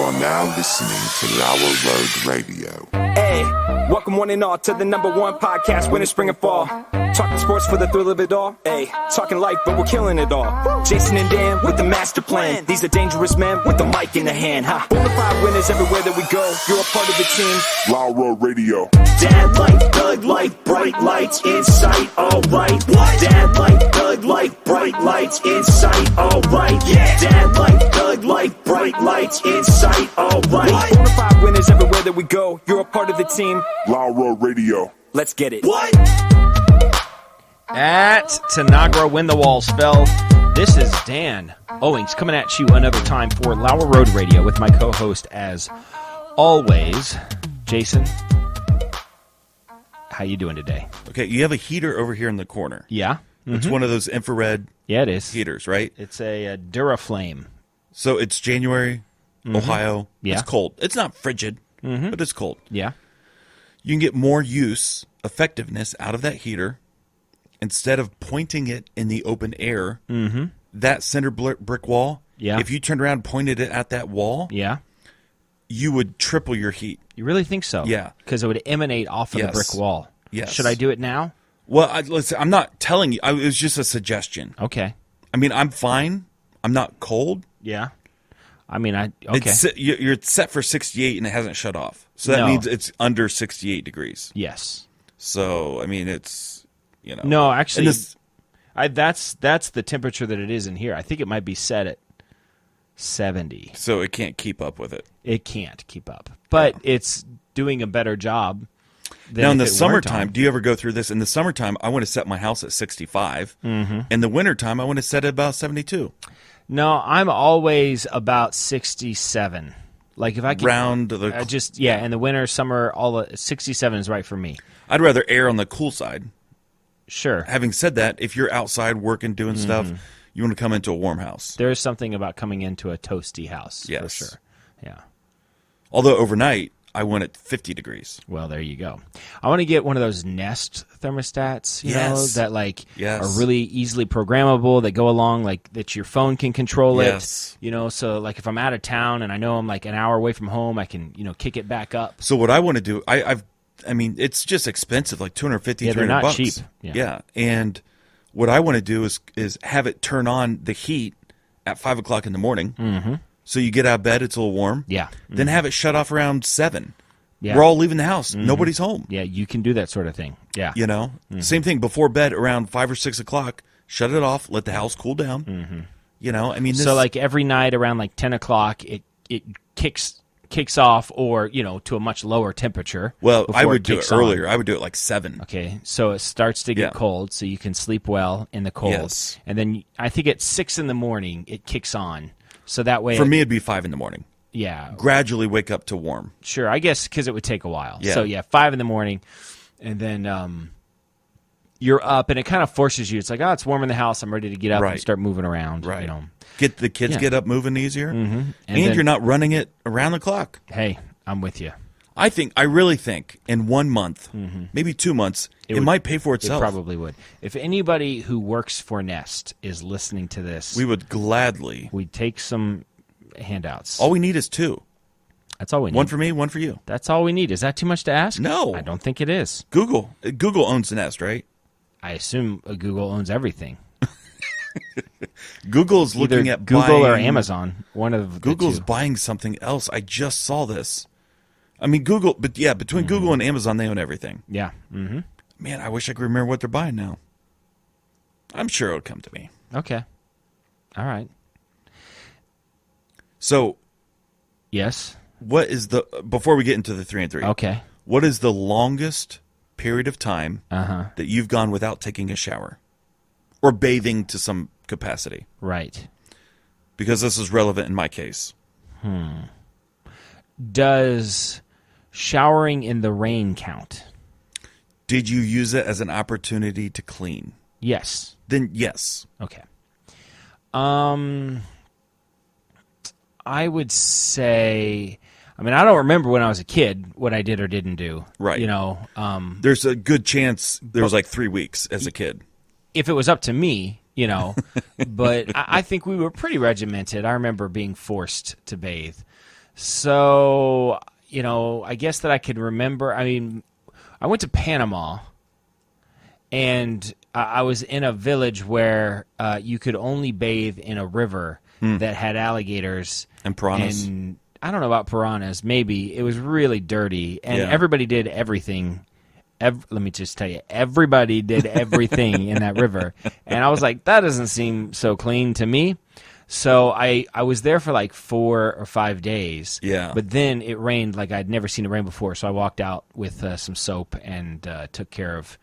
are now listening to Lower Road Radio. Hey, welcome one and all to the #1 podcast, winter, spring, and fall. Talking sports for the thrill of it all. Hey, talking life, but we're killing it all. Jason and Dan with the master plan. These are dangerous men with the mic in the hand. Bonafide winners everywhere that we go. You're a part of the team. Lower Road Radio. Dad light, Doug light, bright lights in sight. All right. What? Dad light, Doug light, bright lights in sight. All right. Yeah. Dad light, Doug light, bright lights in sight. All right. What? Bonafide winners everywhere that we go. You're a part of the team. Lower Road Radio. Let's get it. What? At Tanagra Win the Wall spell, this is Dan Owings coming at you another time for Lower Road Radio with my co-host as always, Jason. How you doing today? Okay, you have a heater over here in the corner. Yeah. Mm-hmm. It's one of those infrared it is. heaters, right? It's a Duraflame. So it's January, Ohio. Yeah. It's cold. It's not frigid, but it's cold. Yeah. You can get more effectiveness out of that heater. Instead of pointing it in the open air, that center brick wall, if you turned around and pointed it at that wall, you would triple your heat. You really think so? Yeah. Because it would emanate off of the brick wall. Yes. Should I do it now? Well, listen, I'm not telling you. It was just a suggestion. Okay. I mean, I'm fine. I'm not cold. Yeah. I mean, okay. You're set for 68 and it hasn't shut off. So that means it's under 68 degrees. Yes. So, I mean, it's... You know. No, actually, that's the temperature that it is in here. I think it might be set at 70. So it can't keep up with it. It can't keep up, but it's doing a better job. Now, in the summertime, do you ever go through this? In the summertime, I want to set my house at 65. In the wintertime, I want to set it about 72. No, I'm always about 67. Like if I can round the in the winter, summer, 67 is right for me. I'd rather err on the cool side. Sure. Having said that, if you're outside working, doing stuff, you want to come into a warm house. There is something about coming into a toasty house, for sure. Yeah. Although overnight, I went at 50 degrees. Well, there you go. I want to get one of those Nest thermostats, you know, that are really easily programmable, that go along, like that your phone can control it. You know, so like if I'm out of town and I know I'm like an hour away from home, I can, kick it back up. So what I want to do, I mean, it's just expensive, like $250, $300. They're not cheap. Yeah, and what I want to do is have it turn on the heat at 5 o'clock in the morning. So you get out of bed, it's a little warm. Yeah. Then have it shut off around 7. Yeah. We're all leaving the house. Nobody's home. Yeah, you can do that sort of thing. Yeah. You know, same thing before bed around 5 or 6 o'clock. Shut it off. Let the house cool down. You know, I mean, so like every night around like 10 o'clock, it kicks off, or to a much lower temperature. Well, I would do it earlier. I would do it like 7. Okay, so it starts to get cold, so you can sleep well in the cold. Yes. And then I think at 6 in the morning it kicks on, so that way. For me, it'd be 5 in the morning. Yeah. Gradually wake up to warm. Sure, I guess because it would take a while. Yeah. So 5 in the morning, and then you're up, and it kind of forces you. It's like, it's warm in the house. I'm ready to get up and start moving around. Right. Get the kids get up moving easier, and then, you're not running it around the clock. Hey, I'm with you. I really think in 1 month, maybe 2 months, it might pay for itself. It probably would. If anybody who works for Nest is listening to this, we would gladly. We'd take some handouts. All we need is 2. That's all we need. One for me, one for you. That's all we need. Is that too much to ask? No. I don't think it is. Google owns Nest, right? I assume Google owns everything. Google's looking Either at Google buying, or Amazon. One of Google's the two. buying something else. I just saw this. I mean, Google, but between Google and Amazon, they own everything. Yeah. Man, I wish I could remember what they're buying now. I'm sure it'll come to me. Okay. All right. So, yes. What is before we get into the 3 and 3? Okay. What is the longest period of time that you've gone without taking a shower or bathing to some capacity? Right. Because this is relevant in my case. Does showering in the rain count? Did you use it as an opportunity to clean? Yes. Then yes. Okay. I would say, I mean, I don't remember when I was a kid what I did or didn't do. Right. There's a good chance there was like 3 weeks as a kid. If it was up to me, but I think we were pretty regimented. I remember being forced to bathe. So, I guess that I could remember. I mean, I went to Panama, and I was in a village where you could only bathe in a river that had alligators. And piranhas. And I don't know about piranhas. Maybe. It was really dirty. And everybody did everything. Let me just tell you, everybody did everything in that river. And I was like, that doesn't seem so clean to me. So I was there for like 4 or 5 days. Yeah. But then it rained like I'd never seen it rain before. So I walked out with some soap and took care of,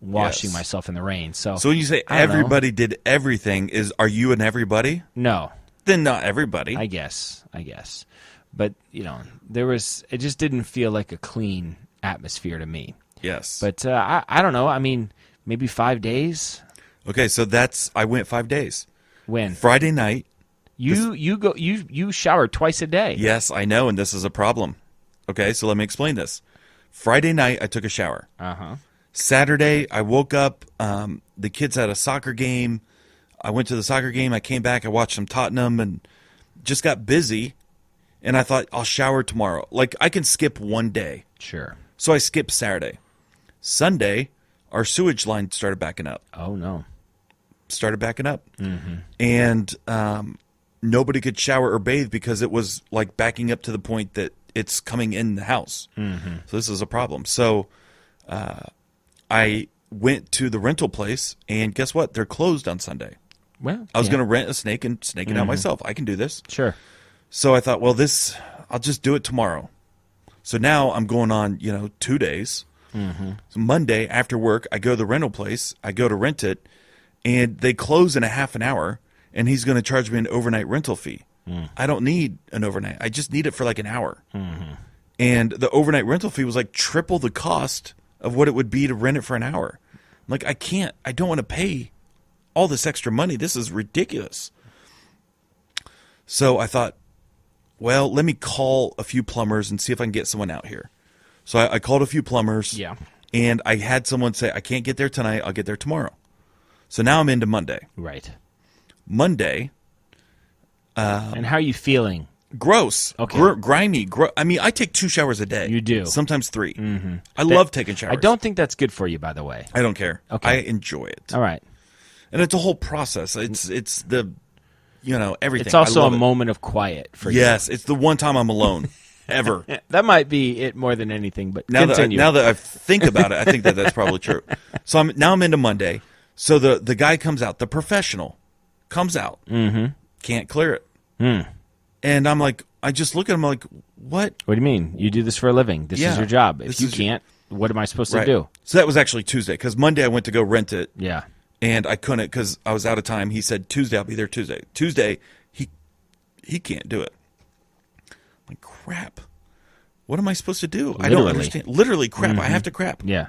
washing myself in the rain. So when you say everybody did everything, are you an everybody? No. Then not everybody. I guess. But, it just didn't feel like a clean atmosphere to me. Yes. But I don't know. I mean, maybe 5 days. Okay, so I went 5 days. When? Friday night. You shower twice a day. Yes, I know, and this is a problem. Okay, so let me explain this. Friday night, I took a shower. Uh-huh. Saturday, I woke up. The kids had a soccer game. I went to the soccer game. I came back. I watched some Tottenham and just got busy. And I thought, I'll shower tomorrow. Like, I can skip one day. Sure. So I skipped Saturday. Sunday, our sewage line started backing up. Oh, no. Started backing up. Mm-hmm. And nobody could shower or bathe because it was like backing up to the point that it's coming in the house. Mm-hmm. So this is a problem. So I went to the rental place, and guess what? They're closed on Sunday. Well, I was going to rent a snake and snake it out myself. I can do this. Sure. So I thought, well, I'll just do it tomorrow. So now I'm going on, 2 days. Mm-hmm. So Monday after work, I go to the rental place. I go to rent it, and they close in a half an hour, and he's going to charge me an overnight rental fee. I don't need an overnight. I just need it for like an hour. Mm-hmm. And the overnight rental fee was like triple the cost of what it would be to rent it for an hour. I'm like, I don't want to pay all this extra money. This is ridiculous. So I thought, well, let me call a few plumbers and see if I can get someone out here. So I called a few plumbers. Yeah. And I had someone say, I can't get there tonight. I'll get there tomorrow. So now I'm into Monday. Right. Monday. And how are you feeling? Gross. Okay. Grimy. I mean, I take 2 showers a day. You do. Sometimes 3. Mm-hmm. I love taking showers. I don't think that's good for you, by the way. I don't care. Okay. I enjoy it. All right. And it's a whole process. It's the, everything. It's also I a love it. moment of quiet for you. Yes. It's the one time I'm alone. Ever. That might be it more than anything, but Now continue. that I think about it, I think that's probably true. So I'm into Monday. So the guy comes out, the professional comes out, can't clear it. And I'm like, I just look at him like, what? What do you mean? You do this for a living. This is your job. If This you is- can't, what am I supposed Right. to do? So that was actually Tuesday, because Monday I went to go rent it, Yeah. and I couldn't because I was out of time. He said, Tuesday, I'll be there Tuesday. Tuesday, he can't do it. I'm like, crap. What am I supposed to do? I don't Literally. understand. Literally, crap. I have to crap. Yeah.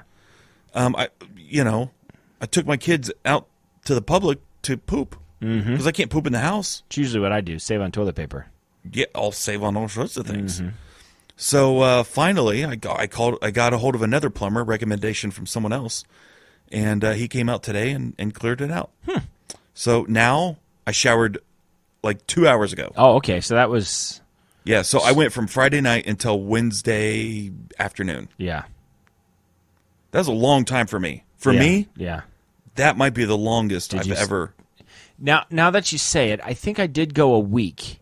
I took my kids out to the public to poop because I can't poop in the house. It's usually what I do. Save on toilet paper. Yeah, I'll save on all sorts of things. So finally, I got a hold of another plumber, recommendation from someone else, and he came out today and cleared it out. So now I showered like 2 hours ago. Oh, okay. So that was... Yeah, so I went from Friday night until Wednesday afternoon. Yeah. That was a long time for me. For me, Yeah. that might be the longest I've ever... Now that you say it, I think I did go a week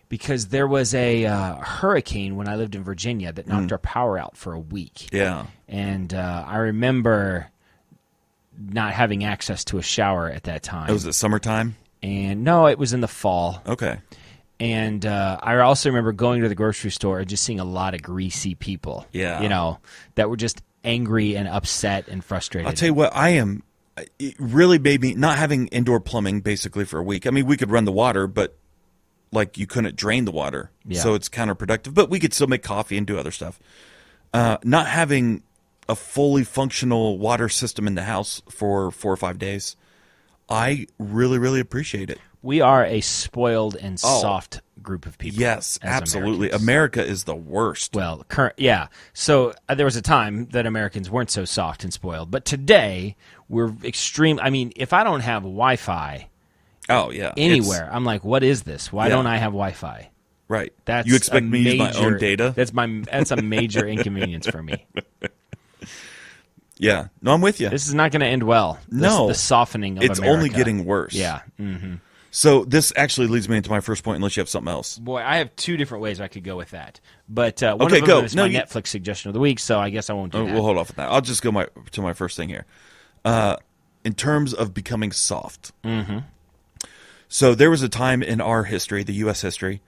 because there was a hurricane when I lived in Virginia that knocked our power out for a week. Yeah. And I remember not having access to a shower at that time. Was it summertime? And no, it was in the fall. Okay. And I also remember going to the grocery store and just seeing a lot of greasy people. Yeah. That were just angry and upset and frustrated. I'll tell you what, it really made me, not having indoor plumbing basically for a week. I mean, we could run the water, but like you couldn't drain the water. Yeah. So it's counterproductive, but we could still make coffee and do other stuff. Not having a fully functional water system in the house for 4 or 5 days, I really, really appreciate it. We are a spoiled and soft group of people. Yes, as absolutely. Americans. America is the worst. Well, yeah. So there was a time that Americans weren't so soft and spoiled, but today we're extreme. I mean, if I don't have Wi-Fi Oh yeah, anywhere, I'm like, what is this? Why don't I have Wi-Fi? Right. That's you expect me to use my own data? That's a major inconvenience for me. Yeah. No, I'm with you. This is not going to end well. The softening of it's America. only getting worse. Yeah. Mm-hmm. So this actually leads me into my first point, unless you have something else. Boy, I have two different ways I could go with that. But one of them is my Netflix suggestion of the week, so I guess I won't do that. We'll hold off on that. I'll just go to my first thing here. In terms of becoming soft. Mm-hmm. So there was a time in our history, the U.S. history,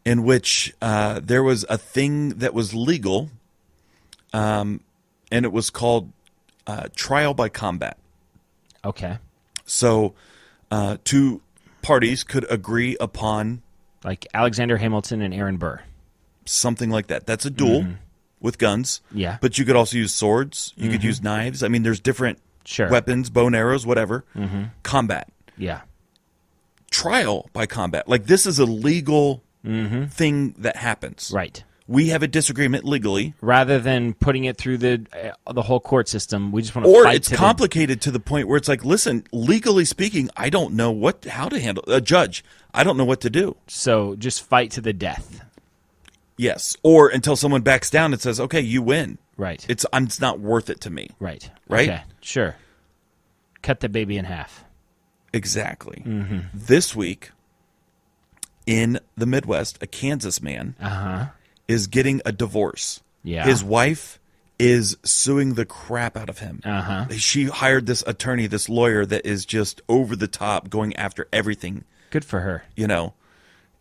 in which there was a thing that was legal, and it was called trial by combat. Okay. So two parties could agree upon... Like Alexander Hamilton and Aaron Burr. Something like that. That's a duel with guns. Yeah. But you could also use swords. You could use knives. I mean, there's different weapons, bow and arrows, whatever. Combat. Yeah. Trial by combat. Like, this is a legal thing that happens. Right. We have a disagreement legally. Rather than putting it through the whole court system, we just want to fight. Or fight it's complicated to the point where it's like, listen, legally speaking, I don't know how to handle a judge. I don't know what to do. So just fight to the death. Yes. Or until someone backs down and says, okay, you win. Right. It's not worth it to me. Right. Right? Okay. Sure. Cut the baby in half. Exactly. This week in the Midwest, a Kansas man is getting a divorce. Yeah. His wife is suing the crap out of him. She hired this attorney, this lawyer that is just over the top, going after everything. Good for her. You know.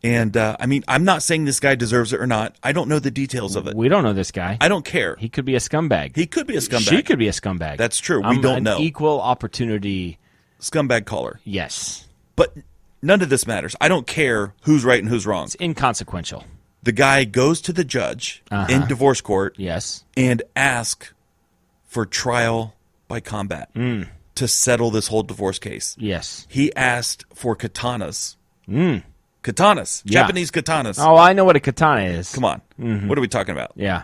And, I mean, I'm not saying this guy deserves it or not. I don't know the details of it. We don't know this guy. I don't care. He could be a scumbag. He could be a scumbag. She could be a scumbag. That's true. We don't know. Equal opportunity. Scumbag caller. Yes. But none of this matters. I don't care who's right and who's wrong. It's inconsequential. The guy goes to the judge in divorce court and asks for trial by combat to settle this whole divorce case. Yes. He asked for katanas. Katanas. Yeah. Japanese katanas. Oh, I know what a katana is. Come on. What are we talking about? Yeah.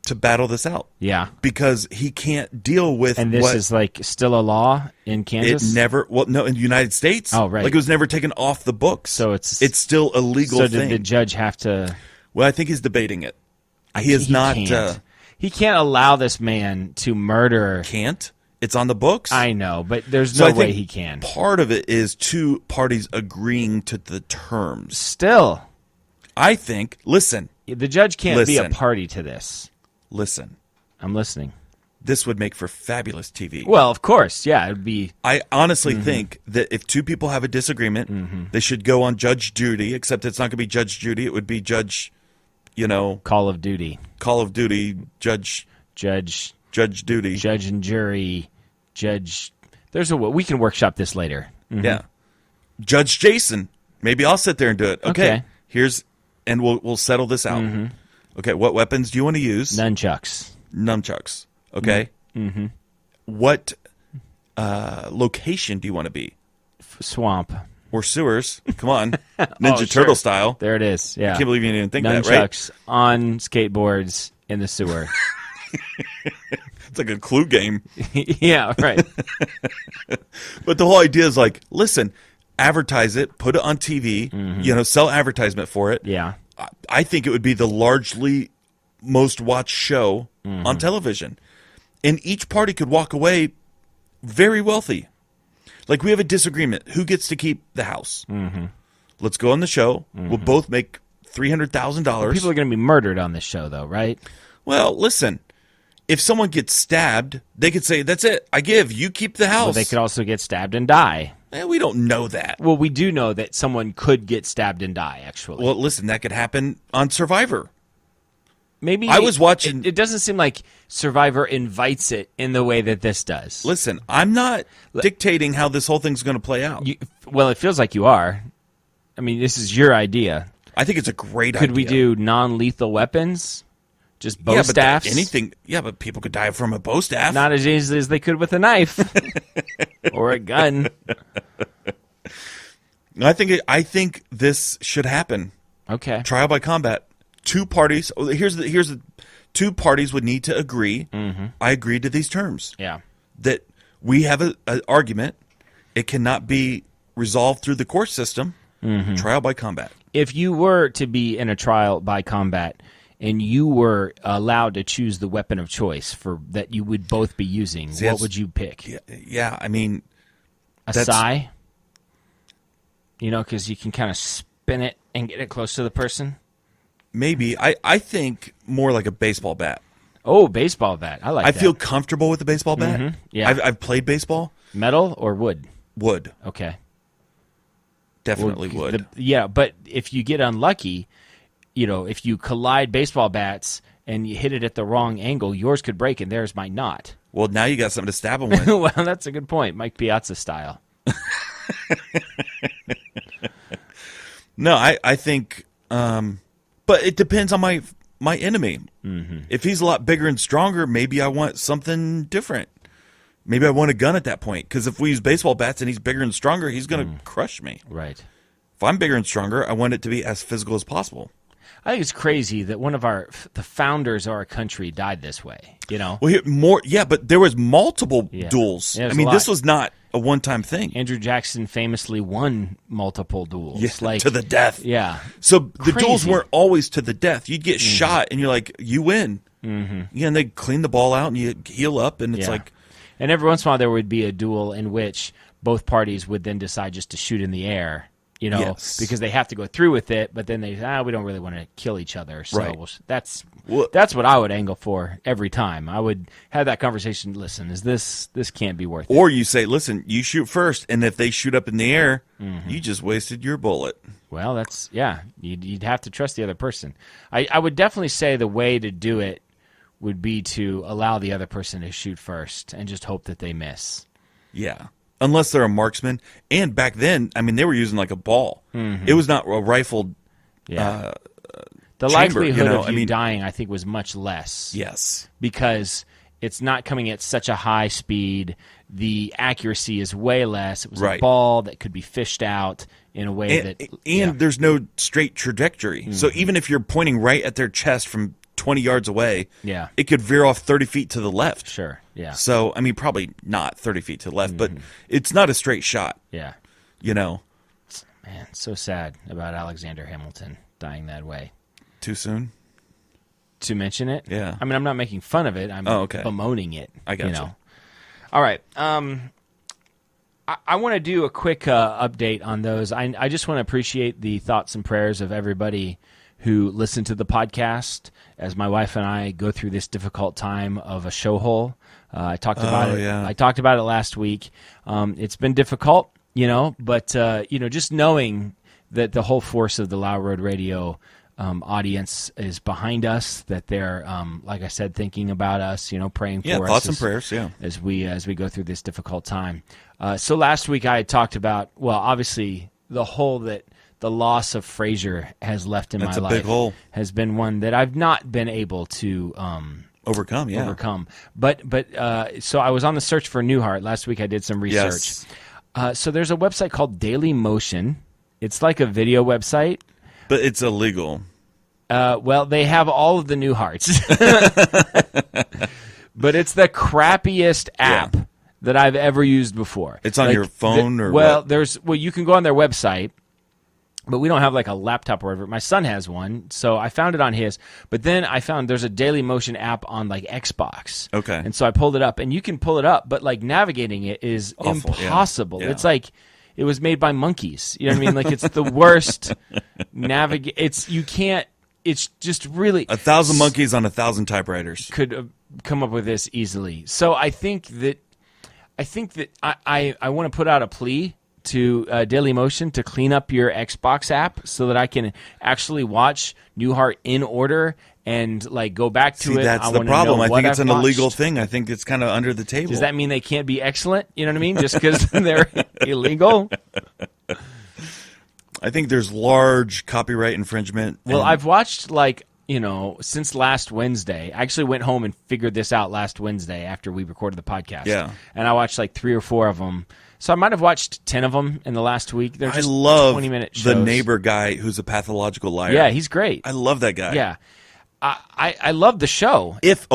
To battle this out. Yeah. Because he can't deal with And this is like still a law in Kansas? It never, no, in the United States. Oh, right. Like it was never taken off the books. So it's still a legal thing. So did the judge have to? Well, I think he's debating it. He is not. He can't allow this man to murder. Can't? It's on the books? I know, but there's no way he can. Part of it is two parties agreeing to the terms. Still. I think, listen. The judge can't be a party to this. Listen. I'm listening. This would make for fabulous TV. Well, of course. Yeah, it would be. I honestly think that if two people have a disagreement, they should go on Judge Judy, except it's not going to be Judge Judy. It would be Judge, Call of Duty. Call of Duty, Judge Duty. Judge and jury. Judge. We can workshop this later. Yeah. Judge Jason. Maybe I'll sit there and do it. Okay. And we'll settle this out. Okay, what weapons do you want to use? Nunchucks. Okay. What location do you want to be? Swamp. Or sewers. Come on. Ninja Turtle style. There it is. Yeah. I can't believe you didn't think that, right? Nunchucks on skateboards in the sewer. It's like a Clue game. Yeah, right. But the whole idea is like, listen, advertise it, put it on TV, sell advertisement for it. Yeah. I think it would be the largely most watched show on television. And each party could walk away very wealthy. Like, we have a disagreement. Who gets to keep the house? Let's go on the show. We'll both make $300,000. People are going to be murdered on this show, though, right? Well, listen. If someone gets stabbed, they could say, that's it. I give. You keep the house. Well, they could also get stabbed and die. We don't know that. Well, we do know that someone could get stabbed and die, actually. Well, listen, that could happen on Survivor. Maybe I was watching. It doesn't seem like Survivor invites it in the way that this does. Listen, I'm not dictating how this whole thing's going to play out. Well, it feels like you are. I mean, this is your idea. I think it's a great idea. Could we do non-lethal weapons? Just bow staffs? Anything. Yeah, but people could die from a bow staff. Not as easily as they could with a knife or a gun. I think this should happen. Okay. Trial by combat. Two parties. Here's the two parties would need to agree. I agree to these terms. Yeah. That we have an argument. It cannot be resolved through the court system. Trial by combat. If you were to be in a trial by combat and you were allowed to choose the weapon of choice for that you would both be using, what would you pick? Yeah, I mean... A sai? You know, because you can kind of spin it and get it close to the person? Maybe. I think more like a baseball bat. Oh, baseball bat. I like that. I feel comfortable with the baseball bat. Mm-hmm. Yeah. I've played baseball. Metal or wood? Wood. Okay. Definitely wood. Yeah, but if you get unlucky, you know, if you collide baseball bats and you hit it at the wrong angle, yours could break and theirs might not. Well, now you got something to stab them with. Well, that's a good point. Mike Piazza style. No, I think, but it depends on my enemy. Mm-hmm. If he's a lot bigger and stronger, maybe I want something different. Maybe I want a gun at that point, because if we use baseball bats and he's bigger and stronger, he's going to crush me. Right. If I'm bigger and stronger, I want it to be as physical as possible. I think it's crazy that one of the founders of our country died this way. You know, well, but there was multiple duels. Yeah, I mean, this was not a one-time thing. Andrew Jackson famously won multiple duels, to the death. Yeah, so the duels weren't always to the death. You'd get shot, and you're like, you win. Mm-hmm. Yeah, and they clean the ball out, and you heal up, and it's like. And every once in a while, there would be a duel in which both parties would then decide just to shoot in the air. You know, because they have to go through with it, but then they we don't really want to kill each other. So that's what I would angle for every time. I would have that conversation. Listen, this can't be worth it. Or you say, listen, you shoot first, and if they shoot up in the air, you just wasted your bullet. Well, that's you'd have to trust the other person. I would definitely say the way to do it would be to allow the other person to shoot first and just hope that they miss. Yeah. Unless they're a marksman. And back then, I mean, they were using like a ball. Mm-hmm. It was not a rifled the chamber, likelihood of you dying, I think, was much less. Yes. Because it's not coming at such a high speed. The accuracy is way less. It was a ball that could be fished out in a way And there's no straight trajectory. Mm-hmm. So even if you're pointing right at their chest from 20 yards away, it could veer off 30 feet to the left. Sure, yeah. So, I mean, probably not 30 feet to the left, but it's not a straight shot. Yeah. You know? Man, so sad about Alexander Hamilton dying that way. Too soon? To mention it? Yeah. I mean, I'm not making fun of it. I'm bemoaning it. I got you. All right. I want to do a quick update on those. I just want to appreciate the thoughts and prayers of everybody who listened to the podcast as my wife and I go through this difficult time of a show hole. I talked about it. Yeah. I talked about it last week. It's been difficult, but just knowing that the whole force of the Loud Road Radio audience is behind us, that they're, like I said, thinking about us, praying for us. Thoughts and prayers, as we go through this difficult time. So last week I had talked about, obviously the hole that the loss of Frazier has left in my life. That's a big hole. Has been one that I've not been able to overcome. But so I was on the search for Newhart. Last week I did some research. Yes. So there's a website called Daily Motion. It's like a video website. But it's illegal. Well, they have all of the Newharts. But it's the crappiest app that I've ever used before. It's on your phone or what? You can go on their website. But we don't have like a laptop or whatever. My son has one, so I found it on his. But then I found there's a Daily Motion app on like Xbox. Okay. And so I pulled it up, and you can pull it up, but like navigating it is impossible. Yeah. It's like it was made by monkeys. You know what I mean? Like it's the worst navigate. You can't. It's just really 1,000 monkeys on 1,000 typewriters could come up with this easily. So I think that I want to put out a plea to Daily Motion to clean up your Xbox app so that I can actually watch Newhart in order and like go back to it. That's the problem. I think it's an illegal thing. I think it's kind of under the table. Does that mean they can't be excellent? You know what I mean? Just because they're illegal? I think there's large copyright infringement. Well, I've watched since last Wednesday. I actually went home and figured this out last Wednesday after we recorded the podcast. Yeah. And I watched like 3 or 4 of them. So I might have watched 10 of them in the last week. They're just I love 20-minute shows. The neighbor guy who's a pathological liar. Yeah, he's great. I love that guy. Yeah. I love the show. If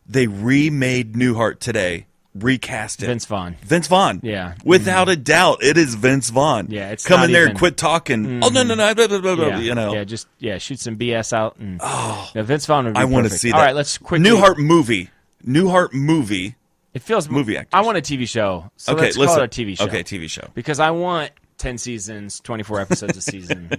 they remade Newhart today recast it. Vince Vaughn. Vince Vaughn. Yeah. Without a doubt, it is Vince Vaughn. Yeah, it's come not in there even- and quit talking. Oh no, blah, blah, blah, blah, Yeah. you know. Yeah, just shoot some BS out and Vince Vaughn would be I want to perfect. see that. All right, let's quickly Newhart movie. It feels movie actors. I want a TV show. So Okay, let's call listen. it a TV show. Okay, TV show. Because I want 10 seasons, 24 episodes a season.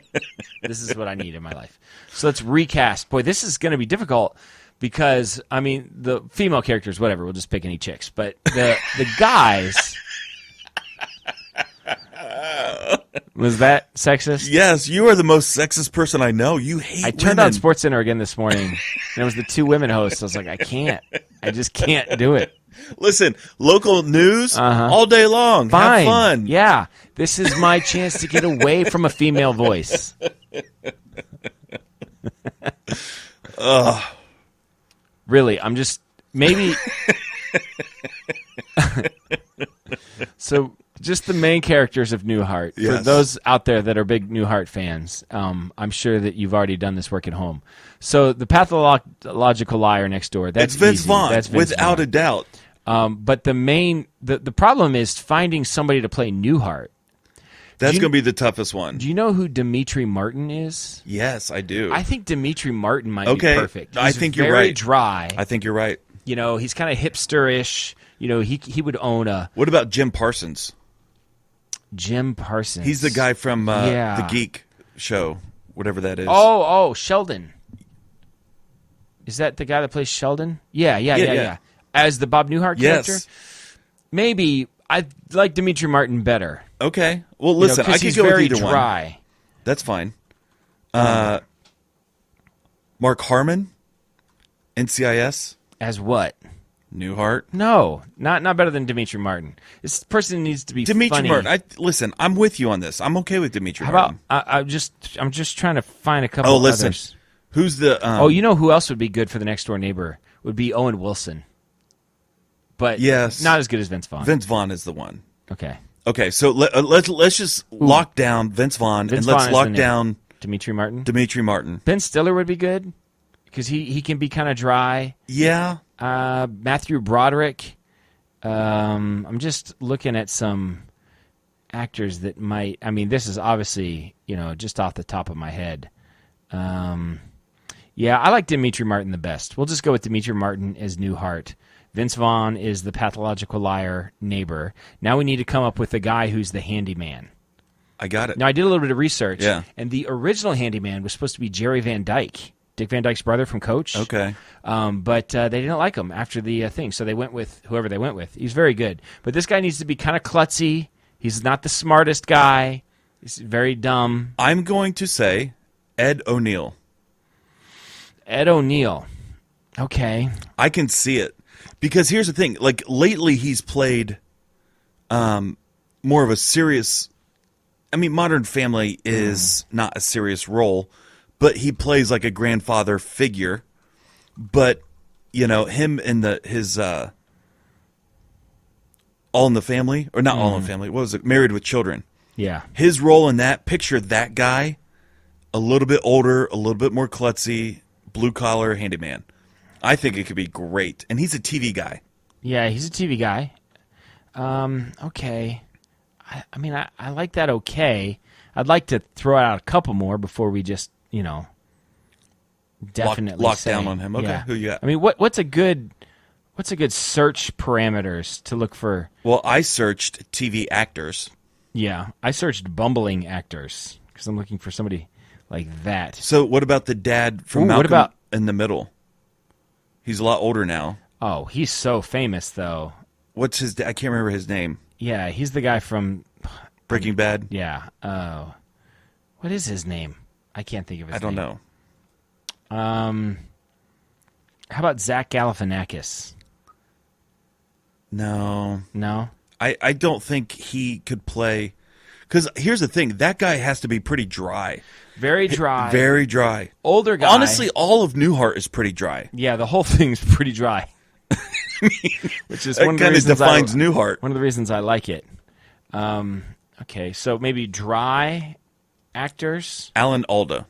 This is what I need in my life. So let's recast. Boy, this is going to be difficult because, I mean, the female characters, whatever, we'll just pick any chicks. But the guys... Was that sexist? Yes, you are the most sexist person I know. You hate I turned women. on SportsCenter again this morning, and it was the two women hosts. I was like, I can't. I just can't do it. Listen, local news all day long. Fine. Have fun. Yeah. This is my chance to get away from a female voice. Really, I'm just maybe. So, just the main characters of Newhart. Yes. For those out there that are big Newhart fans, I'm sure that you've already done this work at home. So, the pathological liar next door. That's It's Vince easy. Vaughn, That's Vince without Vaughn. a doubt. But the problem is finding somebody to play Newhart. That's going to be the toughest one. Do you know who Dimitri Martin is? Yes, I do. I think Dimitri Martin might Okay, be perfect. I He's think you're very right. dry. I think you're right. You know, he's kind of hipster-ish. You know, he would own a What about Jim Parsons? Jim Parsons. He's the guy from Yeah. the Geek show, whatever that is. Oh, Sheldon. Is that the guy that plays Sheldon? Yeah. As the Bob Newhart Yes. character? Maybe I like Dimitri Martin better. Okay. Well, listen, I could he's go with very either dry. one. That's fine. Mark Harmon, NCIS, As what? Newhart. No, not better than Dimitri Martin. This person needs to be Dimitri funny. Martin. Listen, I'm with you on this. I'm okay with Dimitri How about Martin. I'm just trying to find a couple. Oh, listen. Others. Who's the? You know who else would be good for the next door neighbor? Would be Owen Wilson. But Yes. not as good as Vince Vaughn. Vince Vaughn is the one. Okay. Okay, so let's just lock down Vince Vaughn Vince and let's Vaughn is lock the name. down Dimitri Martin. Dimitri Martin. Ben Stiller would be good because he can be kind of dry. Yeah. Matthew Broderick. I'm just looking at some actors that might. I mean, this is obviously just off the top of my head. Yeah, I like Dimitri Martin the best. We'll just go with Dimitri Martin as Newhart. Vince Vaughn is the pathological liar neighbor. Now we need to come up with the guy who's the handyman. I got it. Now, I did a little bit of research, Yeah. and the original handyman was supposed to be Jerry Van Dyke, Dick Van Dyke's brother from Coach. Okay. But they didn't like him after the thing, so they went with whoever they went with. He's very good. But this guy needs to be kind of klutzy. He's not the smartest guy. He's very dumb. I'm going to say Ed O'Neill. Ed O'Neill. Okay. I can see it. Because here's the thing, like lately he's played more of a serious. I mean, Modern Family is not a serious role, but he plays like a grandfather figure. But him and his All in the Family, or not All in the Family. What was it? Married with Children. Yeah. His role in that, picture that guy, a little bit older, a little bit more klutzy, blue collar handyman. I think it could be great. And he's a TV guy. Yeah, he's a TV guy. Okay. I mean, I like that okay. I'd like to throw out a couple more before we just, definitely lock say, down on him. Okay, yeah. who you got? I mean, what's a good search parameters to look for? Well, I searched TV actors. Yeah, I searched bumbling actors because I'm looking for somebody like that. So what about the dad from Ooh, what Malcolm about- in the Middle? He's a lot older now. Oh, he's so famous though. What's his? I can't remember his name. Yeah, he's the guy from Breaking Bad. Yeah. Oh, what is his name? I can't think of his name. I don't know. How about Zach Galifianakis? No, No. I don't think he could play. Because here's the thing: that guy has to be pretty dry. Very dry. Very dry. Older guy. Honestly, all of Newhart is pretty dry. Yeah, the whole thing's pretty dry. Which is That one of the kind of reasons defines Newhart. One of the reasons I like it. Okay, so maybe dry actors. Alan Alda.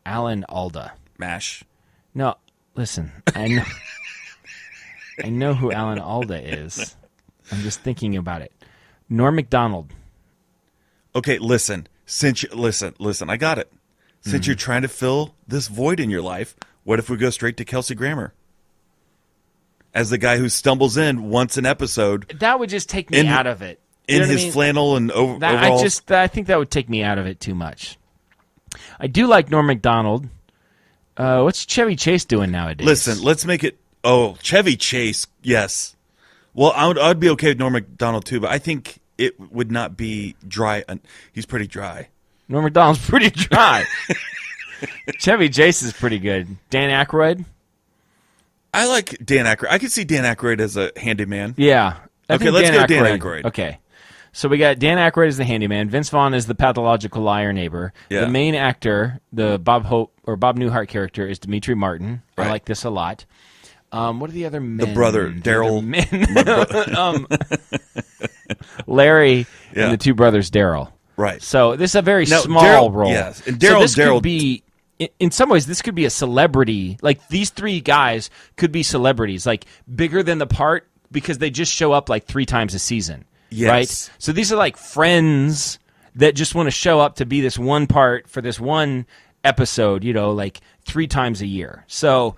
Alan Alda. MASH. No, listen. I know. I know who Alan Alda is. I'm just thinking about it. Norm Macdonald. Okay, listen. Listen. I got it. Since you're trying to fill this void in your life, what if we go straight to Kelsey Grammer as the guy who stumbles in once an episode? That would just take me out of it. In his flannel and overalls. I think that would take me out of it too much. I do like Norm Macdonald. What's Chevy Chase doing nowadays? Listen, let's make it. Oh, Chevy Chase, yes. Well, I'd be okay with Norm Macdonald too, but I think it would not be dry. He's pretty dry. Norm Macdonald's pretty dry. Chevy Chase is pretty good. Dan Aykroyd? I like Dan Aykroyd. I could see Dan Aykroyd as a handyman. Yeah. Okay, let's go Dan Aykroyd. Okay. So we got Dan Aykroyd as the handyman. Vince Vaughn is the pathological liar neighbor. Yeah. The main actor, the Bob Newhart character, is Dimitri Martin. Right. I like this a lot. What are the other men? The brother, Daryl. Larry and the two brothers, Daryl. Right. So this is a very small role. Yes. And Daryl could be, in some ways, this could be a celebrity. Like, these three guys could be celebrities, like, bigger than the part because they just show up like 3 times a season. Yes. Right? So these are like friends that just want to show up to be this one part for this one episode, like 3 times a year. So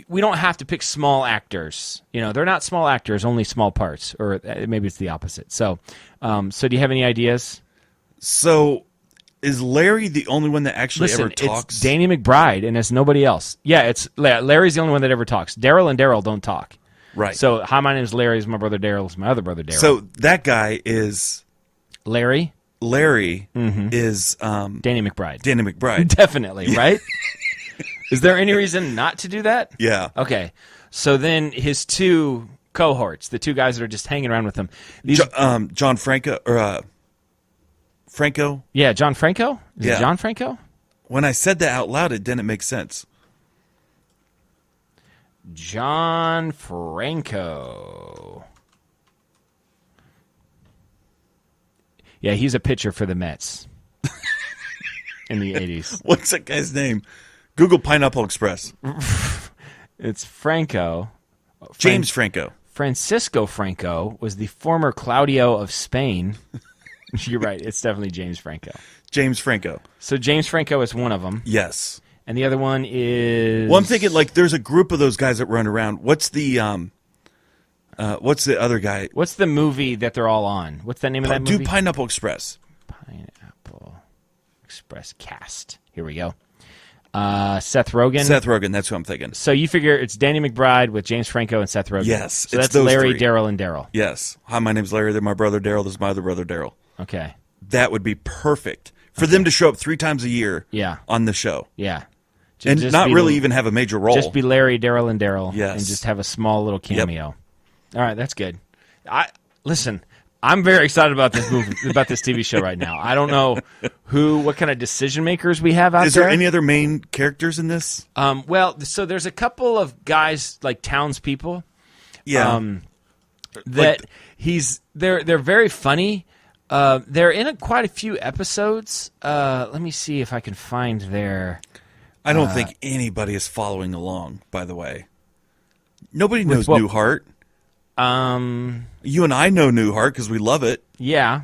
we don't have to pick small actors. They're not small actors, only small parts. Or maybe it's the opposite. So do you have any ideas? So is Larry the only one that actually ever talks? It's Danny McBride, and it's nobody else. Yeah, Larry's the only one that ever talks. Daryl and Daryl don't talk. Right. So, hi, my name is Larry. Is my brother Daryl. Is my other brother Daryl. So that guy is Larry. Larry is Danny McBride. Danny McBride. Definitely, right? Is there any reason not to do that? Yeah. Okay. So then his 2 cohorts, the 2 guys that are just hanging around with him. John Franco or Franco. Yeah, John Franco? Is it John Franco? When I said that out loud, it didn't make sense. John Franco. Yeah, he's a pitcher for the Mets in the 80s. What's that guy's name? Google Pineapple Express. It's Franco. James Franco. Francisco Franco was the former Claudio of Spain. You're right. It's definitely James Franco. James Franco. So James Franco is one of them. Yes. And the other one is... Well, I'm thinking, like, there's a group of those guys that run around. What's the other guy? What's the movie that they're all on? What's the name of that movie? Do Pineapple Express. Pineapple Express cast. Here we go. Seth Rogen. Seth Rogen, that's who I'm thinking. So you figure it's Danny McBride with James Franco and Seth Rogen. Yes. So that's Larry, Daryl, and Daryl. Yes. Hi, my name's Larry. They're my brother Daryl. This is my other brother Daryl. Okay. That would be perfect for them to show up 3 times a year on the show. Yeah. And not really even have a major role. Just be Larry, Daryl, and Daryl. Yes. And just have a small little cameo. All right, that's good. Listen, I'm very excited about this movie, about this TV show right now. I don't know what kind of decision makers we have out there. Is there any other main characters in this? Well, so there's a couple of guys, like townspeople. Yeah. They're very funny. They're in quite a few episodes. Let me see if I can find their... I don't think anybody is following along, by the way. Nobody knows Newhart. You and I know Newhart because we love it. Yeah.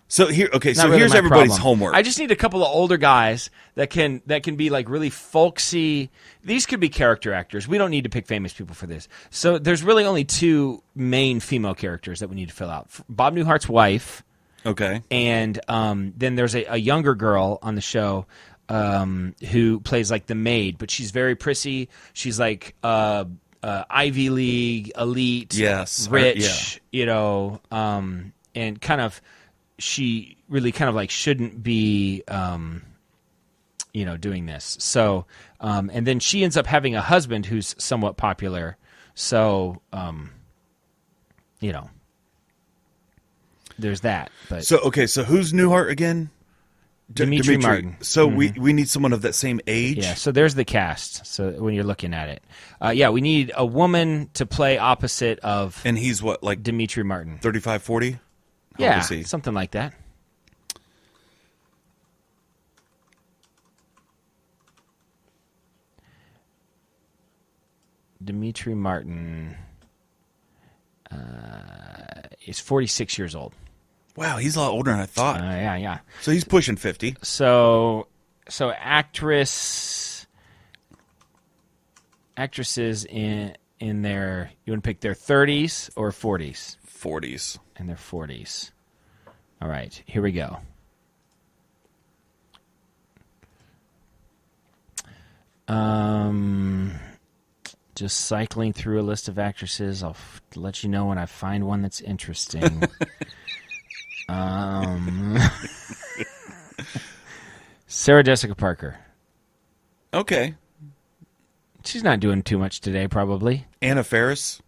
So here's everybody's homework. I just need a couple of older guys that can be like really folksy. These could be character actors. We don't need to pick famous people for this. So there's really only 2 main female characters that we need to fill out. Bob Newhart's wife. Okay. And then there's a younger girl on the show who plays like the maid, but she's very prissy. She's like Ivy League, elite, rich, and kind of she really kind of like shouldn't be doing this. So and then she ends up having a husband who's somewhat popular. So there's that. But so who's Newhart again? Dimitri Martin. So we need someone of that same age. Yeah. So there's the cast. So when you're looking at it, we need a woman to play opposite of. And he's what, like Dimitri Martin? 35, 40? Yeah, something like that. Dimitri Martin. is 46 years old. Wow, he's a lot older than I thought. Yeah. So he's pushing 50. So actresses in their, you want to pick their 30s or 40s? 40s. In their 40s. All right, here we go. Just cycling through a list of actresses. I'll let you know when I find one that's interesting. Sarah Jessica Parker. Okay. She's not doing too much today, probably. Anna Faris.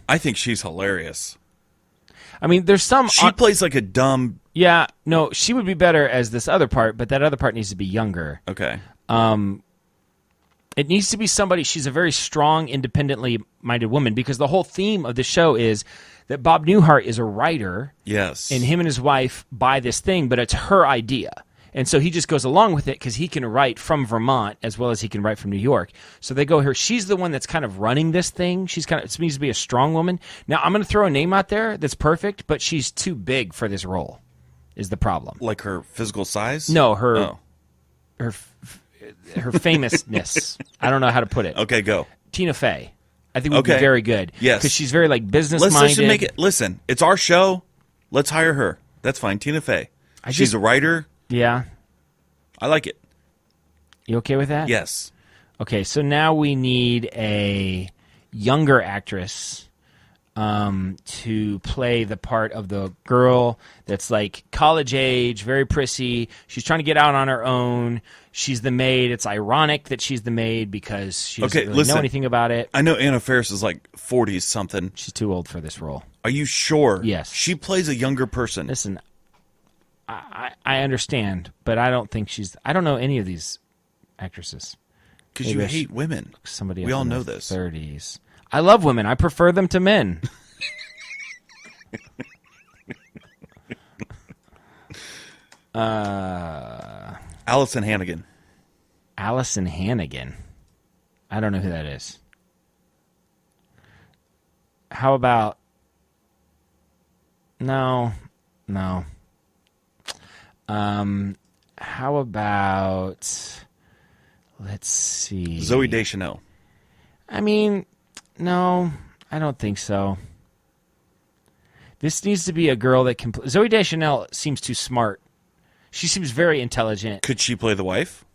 I think she's hilarious. I mean, there's some... She plays like a dumb... Yeah, no, she would be better as this other part, but that other part needs to be younger. Okay. It needs to be somebody... She's a very strong, independently minded woman, because the whole theme of the show is that Bob Newhart is a writer. Yes. And him and his wife buy this thing, but it's her idea. And so he just goes along with it because he can write from Vermont as well as he can write from New York. So they go here. She's the one that's kind of running this thing. She's kind of, it needs to be a strong woman. Now, I'm going to throw a name out there that's perfect, but she's too big for this role is the problem. Like her physical size? No, her famousness. I don't know how to put it. Okay, go. Tina Fey. I think would be very good. Yes. Because she's very like business-minded. Let's just make it, listen, it's our show. Let's hire her. That's fine. Tina Fey. She's a writer. Yeah. I like it. You okay with that? Yes. Okay, so now we need a younger actress to play the part of the girl that's like college age, very prissy. She's trying to get out on her own. She's the maid. It's ironic that she's the maid because she doesn't really know anything about it. I know Anna Faris is like 40s something. She's too old for this role. Are you sure? Yes. She plays a younger person. Listen, I understand, but I don't think she's... I don't know any of these actresses. Because you hate women. Somebody we all know the this. 30s. I love women. I prefer them to men. Allison Hannigan. Allison Hannigan. I don't know who that is. How about... No. How about... Let's see. Zooey Deschanel. I mean, no, I don't think so. This needs to be a girl that can... Zooey Deschanel seems too smart. She seems very intelligent. Could she play the wife?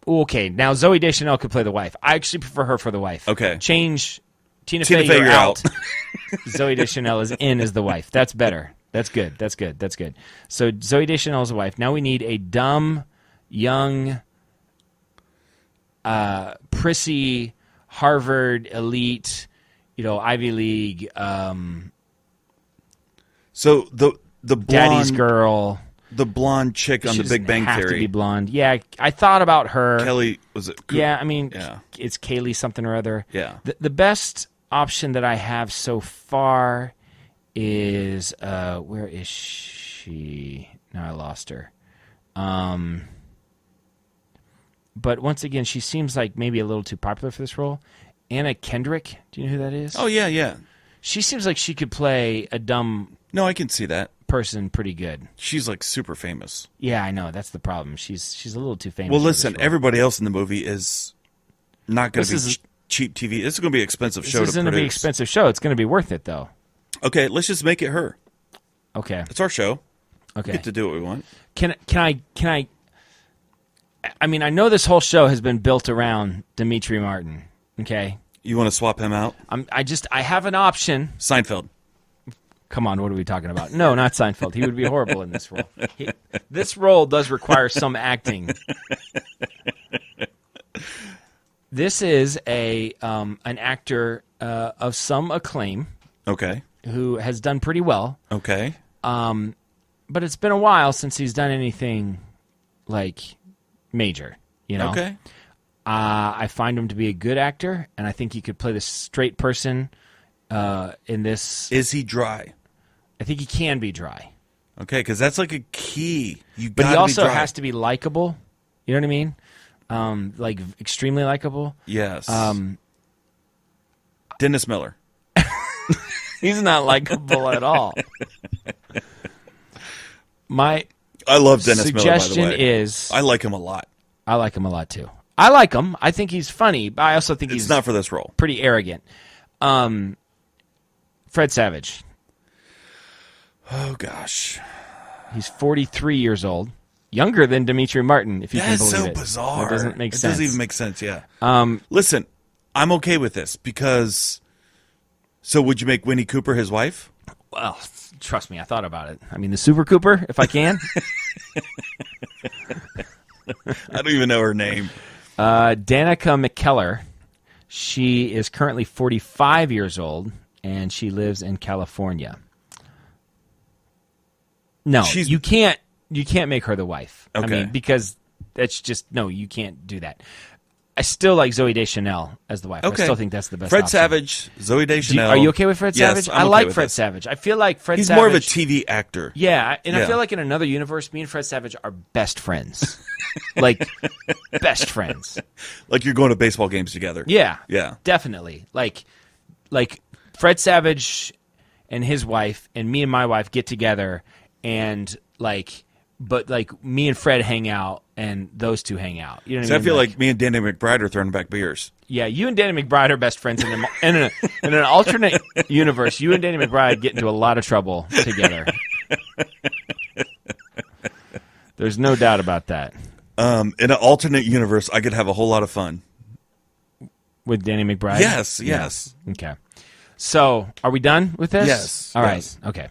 Okay, now Zooey Deschanel could play the wife. I actually prefer her for the wife. Okay. Change Tina Fey, you're out. Zooey Deschanel is in as the wife. That's better. That's good. So Zooey Deschanel is the wife. Now we need a dumb, young, prissy, Harvard elite, Ivy League. So the blonde, daddy's girl, the blonde chick on The Big Bang Theory. Have to be blonde. Yeah, I thought about her. Kelly, was it? Yeah, I mean, it's Kaylee something or other. Yeah. The best option that I have so far is where is she? Now I lost her. But once again, she seems like maybe a little too popular for this role. Anna Kendrick, do you know who that is? Oh, yeah. She seems like she could play a dumb... No, I can see that. ...person pretty good. She's like super famous. Yeah, I know. That's the problem. She's a little too famous. Well, listen, everybody else in the movie is not going to be cheap TV. This is going to be an expensive show to produce. This is going to be an expensive show. It's going to be worth it, though. Okay, let's just make it her. Okay. It's our show. Okay. We get to do what we want. Can I mean, I know this whole show has been built around Demetri Martin, okay? You want to swap him out? I have an option. Seinfeld. Come on, what are we talking about? No, not Seinfeld. He would be horrible in this role. This role does require some acting. This is an actor of some acclaim. Okay. Who has done pretty well. Okay. But it's been a while since he's done anything like major, Okay. I find him to be a good actor, and I think he could play the straight person in this. Is he dry? I think he can be dry. Okay, because that's like a key. But he also has to be likable. You know what I mean? Like extremely likable. Yes. Dennis Miller. He's not likable at all. My I love Dennis Miller, by the suggestion way. is... I like him a lot. I like him a lot, too. I like him. I think he's funny, but I also think It's he's not for this role. pretty arrogant. Fred Savage. Oh, gosh. He's 43 years old. Younger than Demetri Martin, if you can That's believe so it. bizarre. That doesn't make sense. It doesn't even make sense, yeah. Listen, I'm okay with this because... So would you make Winnie Cooper his wife? Well, trust me, I thought about it. I mean, the Super Cooper, if I can. I don't even know her name. Danica McKellar. She is currently 45 years old, and she lives in California. No, you can't make her the wife. Okay. I mean, because that's just, no, you can't do that. I still like Zooey Deschanel as the wife. Okay. I still think that's the best Fred option. Savage, Zooey Deschanel. Are you okay with Fred Yes, Savage? I'm I okay like with Fred this. Savage. I feel like Fred He's Savage... more of a TV actor. Yeah, and I Yeah. feel like in another universe, me and Fred Savage are best friends. Like, best friends. Like you're going to baseball games together. Yeah. Yeah. Definitely. Like Fred Savage and his wife and me and my wife get together and but me and Fred hang out and those two hang out. You know what So I I mean? feel like me and Danny McBride are throwing back beers. Yeah, you and Danny McBride are best friends in an alternate universe. You and Danny McBride get into a lot of trouble together. There's no doubt about that. In an alternate universe, I could have a whole lot of fun. With Danny McBride? Yes. Okay. So, are we done with this? Yes, All right. yes. Okay.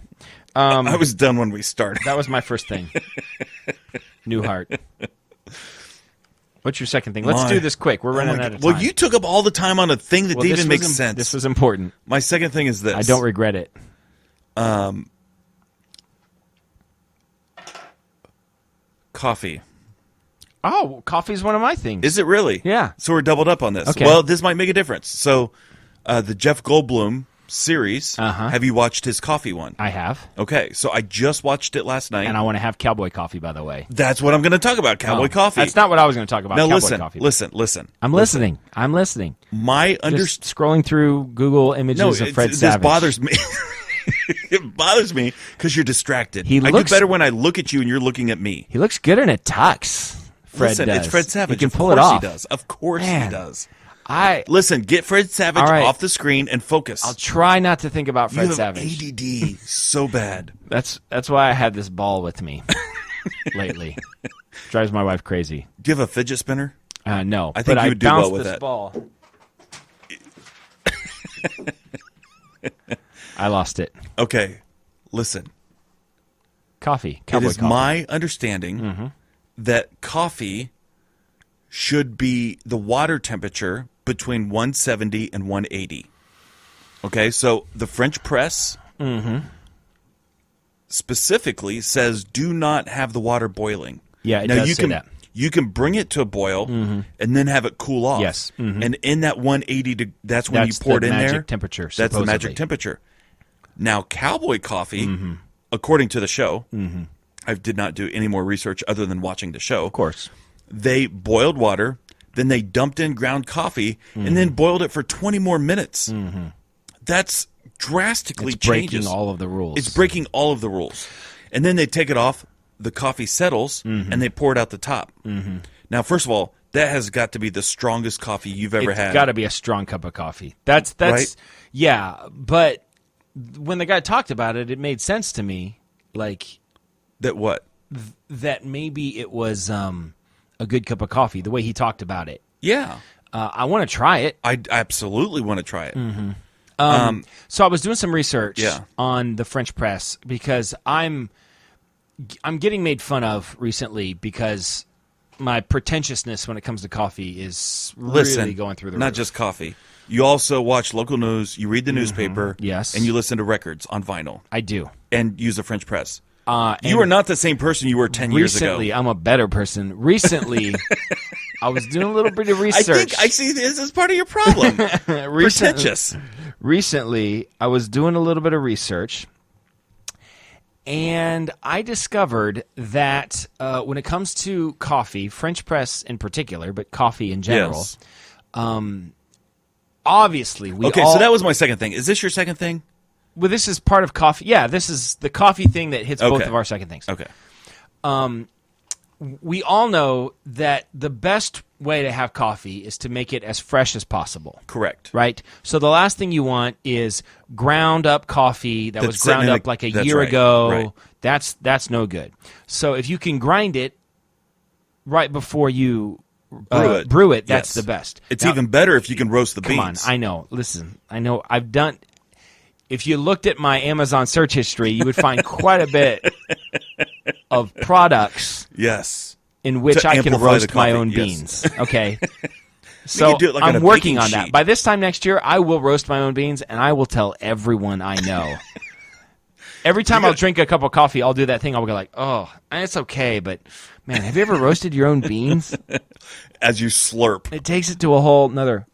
I was done when we started. That was my first thing. Newhart. What's your second thing? Let's do this quick. We're running out of time. Well, you took up all the time on a thing that didn't even make sense. This was important. My second thing is this. I don't regret it. Coffee. Oh, coffee is one of my things. Is it really? Yeah. So we're doubled up on this. Okay. Well, this might make a difference. So, the Jeff Goldblum series. Uh-huh. Have you watched his coffee one? I have. Okay, so I just watched it last night. And I want to have cowboy coffee, by the way. That's what I'm going to talk about. Cowboy coffee. That's not what I was going to talk about. Now Cowboy coffee. listen. I'm listening. I'm listening. My Just scrolling through Google images of Fred this Savage. bothers me. It bothers me because you're distracted. He I looks- do better when I look at you and you're looking at me. He looks good in a tux. Fred Listen, does. it's Fred Savage. He can Of pull it course off. He does. Of course Man. he does. I Listen, get Fred Savage All right. off the screen and focus. I'll try not to think about you Fred have Savage. ADD so bad. That's why I had this ball with me lately. Drives my wife crazy. Do you have a fidget spinner? No, I think but you would do bounced well with this that. ball. I lost it. Okay, listen. Coffee. It Cowboy is coffee. my understanding that coffee should be the water temperature between 170 and 180. Okay, so the French press specifically says do not have the water boiling. Yeah, it now does you say can that. you can bring it to a boil and then have it cool off. Yes. And in that 180, that's when That's you pour it the in magic there. temperature, That's the supposedly. magic temperature. Now, cowboy coffee, according to the show, I did not do any more research other than watching the show. Of course. They boiled water, then they dumped in ground coffee, and then boiled it for 20 more minutes. That's drastically It's breaking changes. all of the rules. It's breaking all of the rules. And then they take it off, the coffee settles, and they pour it out the top. Now, first of all, that has got to be the strongest coffee you've ever had. It's got to be a strong cup of coffee. That's Right? yeah. But when the guy talked about it, it made sense to me. Like That what? that maybe it was a good cup of coffee. The way he talked about it. Yeah. I want to try it. I absolutely want to try it. So I was doing some research Yeah. on the French press because I'm getting made fun of recently because my pretentiousness when it comes to coffee is Listen, really going through the not roof. just coffee. You also watch local news, you read the newspaper, Yes. and you listen to records on vinyl I do. and use the French press. And You are not the same person you were 10 years ago. recently, I'm a better person. Recently, I was doing a little bit of research. I think I see this as part of your problem. Pretentious. Recently, I was doing a little bit of research, and I discovered that when it comes to coffee, French press in particular, but coffee in general, Yes. obviously we Okay, all... so that was my second thing. Is this your second thing? Well, this is part of coffee. Yeah, this is the coffee thing that hits both of our second things. Okay. We all know that the best way to have coffee is to make it as fresh as possible. Correct. Right? So the last thing you want is ground up coffee that was ground up like a year ago. Right. That's no good. So if you can grind it right before you brew it, that's the best. It's even better if you can roast the beans. Come on, I know. Listen, I know I've done... If you looked at my Amazon search history, you would find quite a bit of products in which I can roast my own beans. Okay. So I'm working on that. By this time next year, I will roast my own beans, and I will tell everyone I know. Every time I'll drink a cup of coffee, I'll do that thing. I'll go like, oh, it's okay, but man, have you ever roasted your own beans? As you slurp. It takes it to a whole nother...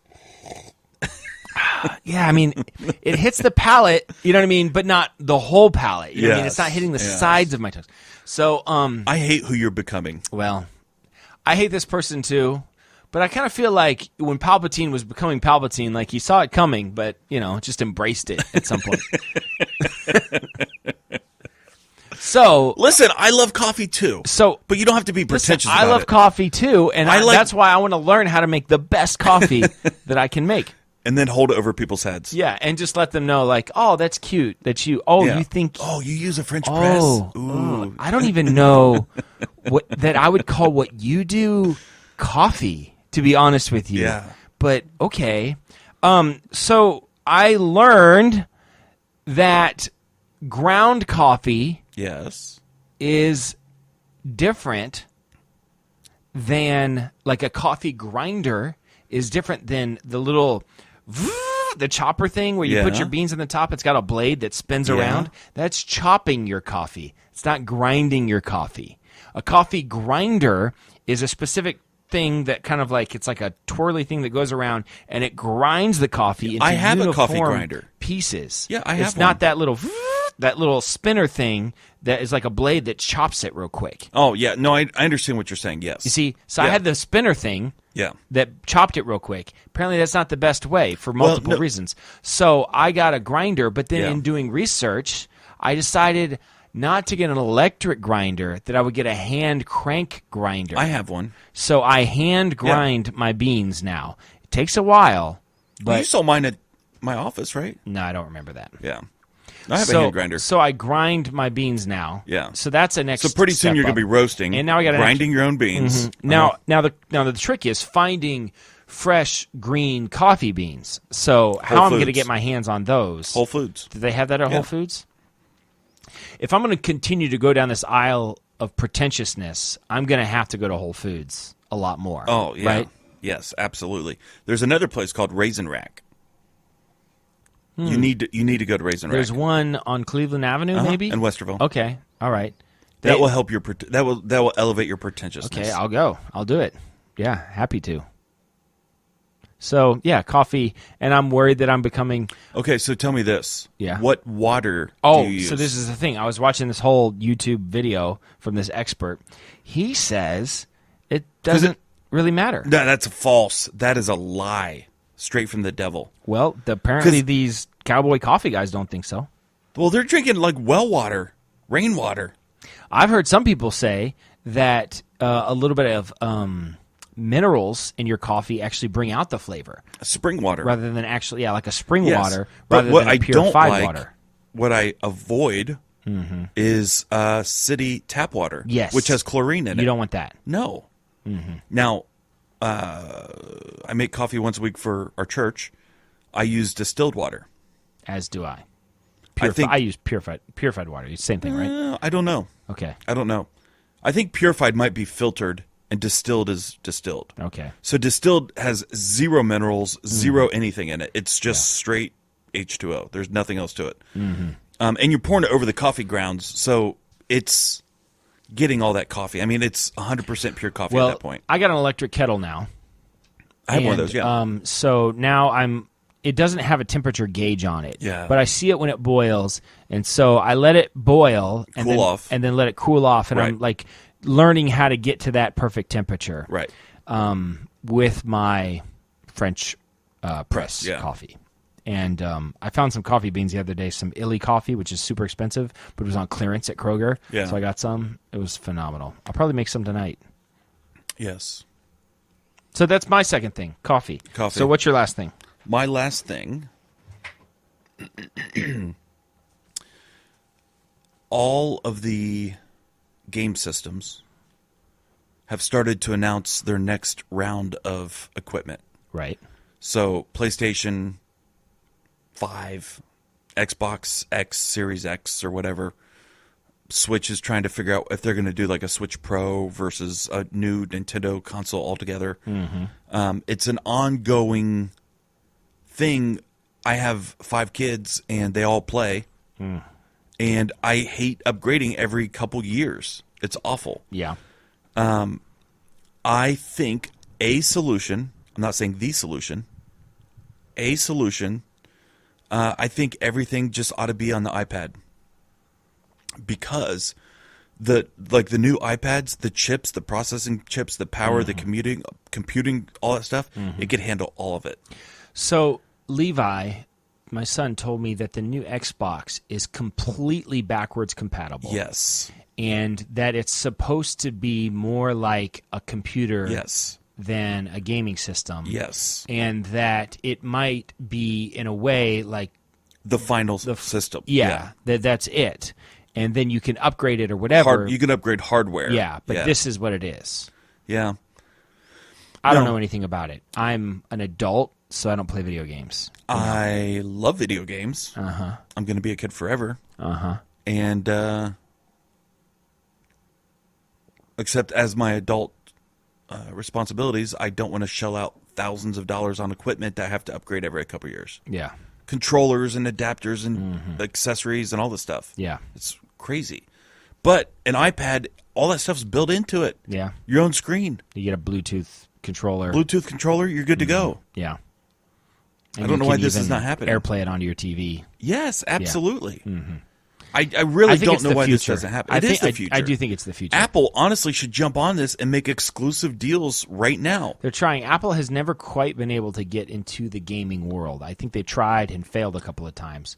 Yeah, I mean, it hits the palate, you know what I mean, but not the whole palate. You know what I mean? It's not hitting the sides of my tongue. So, I hate who you're becoming. Well, I hate this person too, but I kind of feel like when Palpatine was becoming Palpatine, like he saw it coming, but, just embraced it at some point. So listen, I love coffee too. But you don't have to be pretentious about it. I love coffee too, and that's why I want to learn how to make the best coffee that I can make. And then hold it over people's heads. Yeah, and just let them know, like, oh, that's cute. That you, you think... Oh, you use a French press? Ooh. I don't even know that I would call what you do coffee, to be honest with you. Yeah. But, okay. So I learned that ground coffee is different than, like, a coffee grinder is different than the little... the chopper thing where you put your beans in the top. It's got a blade that spins around. That's chopping your coffee. It's not grinding your coffee. A coffee grinder is a specific thing that kind of like, it's like a twirly thing that goes around and it grinds the coffee into uniform a coffee grinder. Pieces. Yeah, I have It's not that little spinner thing that is like a blade that chops it real quick. Oh, yeah. No, I understand what you're saying, yes. You see, I had the spinner thing. Yeah. That chopped it real quick. Apparently that's not the best way for multiple reasons. So I got a grinder, but then in doing research, I decided not to get an electric grinder, that I would get a hand crank grinder. I have one. So I hand grind my beans now. It takes a while. But you saw mine at my office, right? No, I don't remember that. Yeah. I have a hand grinder. So I grind my beans now. Yeah. So that's a next So pretty soon you're going to be roasting, and now I got grinding your own beans. Mm-hmm. Now the trick is finding fresh green coffee beans. So how I'm going to get my hands on those? Whole Foods. Do they have that at Whole Foods? If I'm going to continue to go down this aisle of pretentiousness, I'm going to have to go to Whole Foods a lot more. Oh, yeah. Right? Yes, absolutely. There's another place called Raisin Rack. You need to go to Raisin Rack. There's one on Cleveland Avenue, maybe, in Westerville. Okay, all right. That will help that will elevate your pretentiousness. Okay, I'll go. I'll do it. Yeah, happy to. So yeah, coffee, and I'm worried that I'm becoming. Okay, so tell me this. Yeah. What water do you use? So this is the thing. I was watching this whole YouTube video from this expert. He says it doesn't really matter. No, that's false. That is a lie. Straight from the devil. Well, apparently these cowboy coffee guys don't think so. Well, they're drinking like well water, rainwater. I've heard some people say that a little bit of minerals in your coffee actually bring out the flavor. Spring water. Rather than actually, like a spring water rather than a purified water. What I avoid is city tap water. Yes. Which has chlorine in it. You don't want that. No. Mm-hmm. Now, I make coffee once a week for our church. I use distilled water. As do I. I use purified water. It's the same thing, right? I don't know. Okay. I don't know. I think purified might be filtered and distilled is distilled. Okay. So distilled has zero minerals, zero anything in it. It's just straight H2O. There's nothing else to it. Mm-hmm. And you're pouring it over the coffee grounds, so it's getting all that coffee. I mean, it's 100% pure coffee at that point. I got an electric kettle now. I have one of those, yeah. So now it doesn't have a temperature gauge on it. Yeah. But I see it when it boils, and so I let it boil and then let it cool off, and I'm like learning how to get to that perfect temperature. Right. With my French press coffee. And I found some coffee beans the other day, some Illy coffee, which is super expensive, but it was on clearance at Kroger. Yeah. So I got some. It was phenomenal. I'll probably make some tonight. Yes. So that's my second thing, coffee. So what's your last thing? My last thing, all of the game systems have started to announce their next round of equipment. Right. So PlayStation 5, Xbox X, Series X, or whatever. Switch is trying to figure out if they're going to do like a Switch Pro versus a new Nintendo console altogether. Mm-hmm. It's an ongoing thing. I have 5 kids, and they all play. And I hate upgrading every couple years. It's awful. Yeah. I think a solution, I'm not saying the solution, a solution, I think everything just ought to be on the iPad. Because the new iPads, the chips, the processing chips, the power, the computing, all that stuff, it could handle all of it. So Levi, my son, told me that the new Xbox is completely backwards compatible. Yes. And that it's supposed to be more like a computer than a gaming system. Yes. And that it might be, in a way, like the final system. Yeah. That's it. And then you can upgrade it or whatever. You can upgrade hardware. Yeah, but this is what it is. Yeah. I don't know anything about it. I'm an adult, so I don't play video games. I love video games. Uh-huh. I'm going to be a kid forever. Uh-huh. And except as my adult responsibilities, I don't want to shell out thousands of dollars on equipment that I have to upgrade every couple of years. Yeah. Controllers and adapters and accessories and all this stuff. Yeah. It's crazy. But an iPad, all that stuff's built into it. Yeah. Your own screen. You get a Bluetooth controller. You're good to go. Yeah. And I don't know why this is not happening. AirPlay it onto your TV. Yes, absolutely. Yeah. Mm-hmm. I really don't know why this doesn't happen. It is the future. I do think it's the future. Apple honestly should jump on this and make exclusive deals right now. They're trying. Apple has never quite been able to get into the gaming world. I think they tried and failed a couple of times.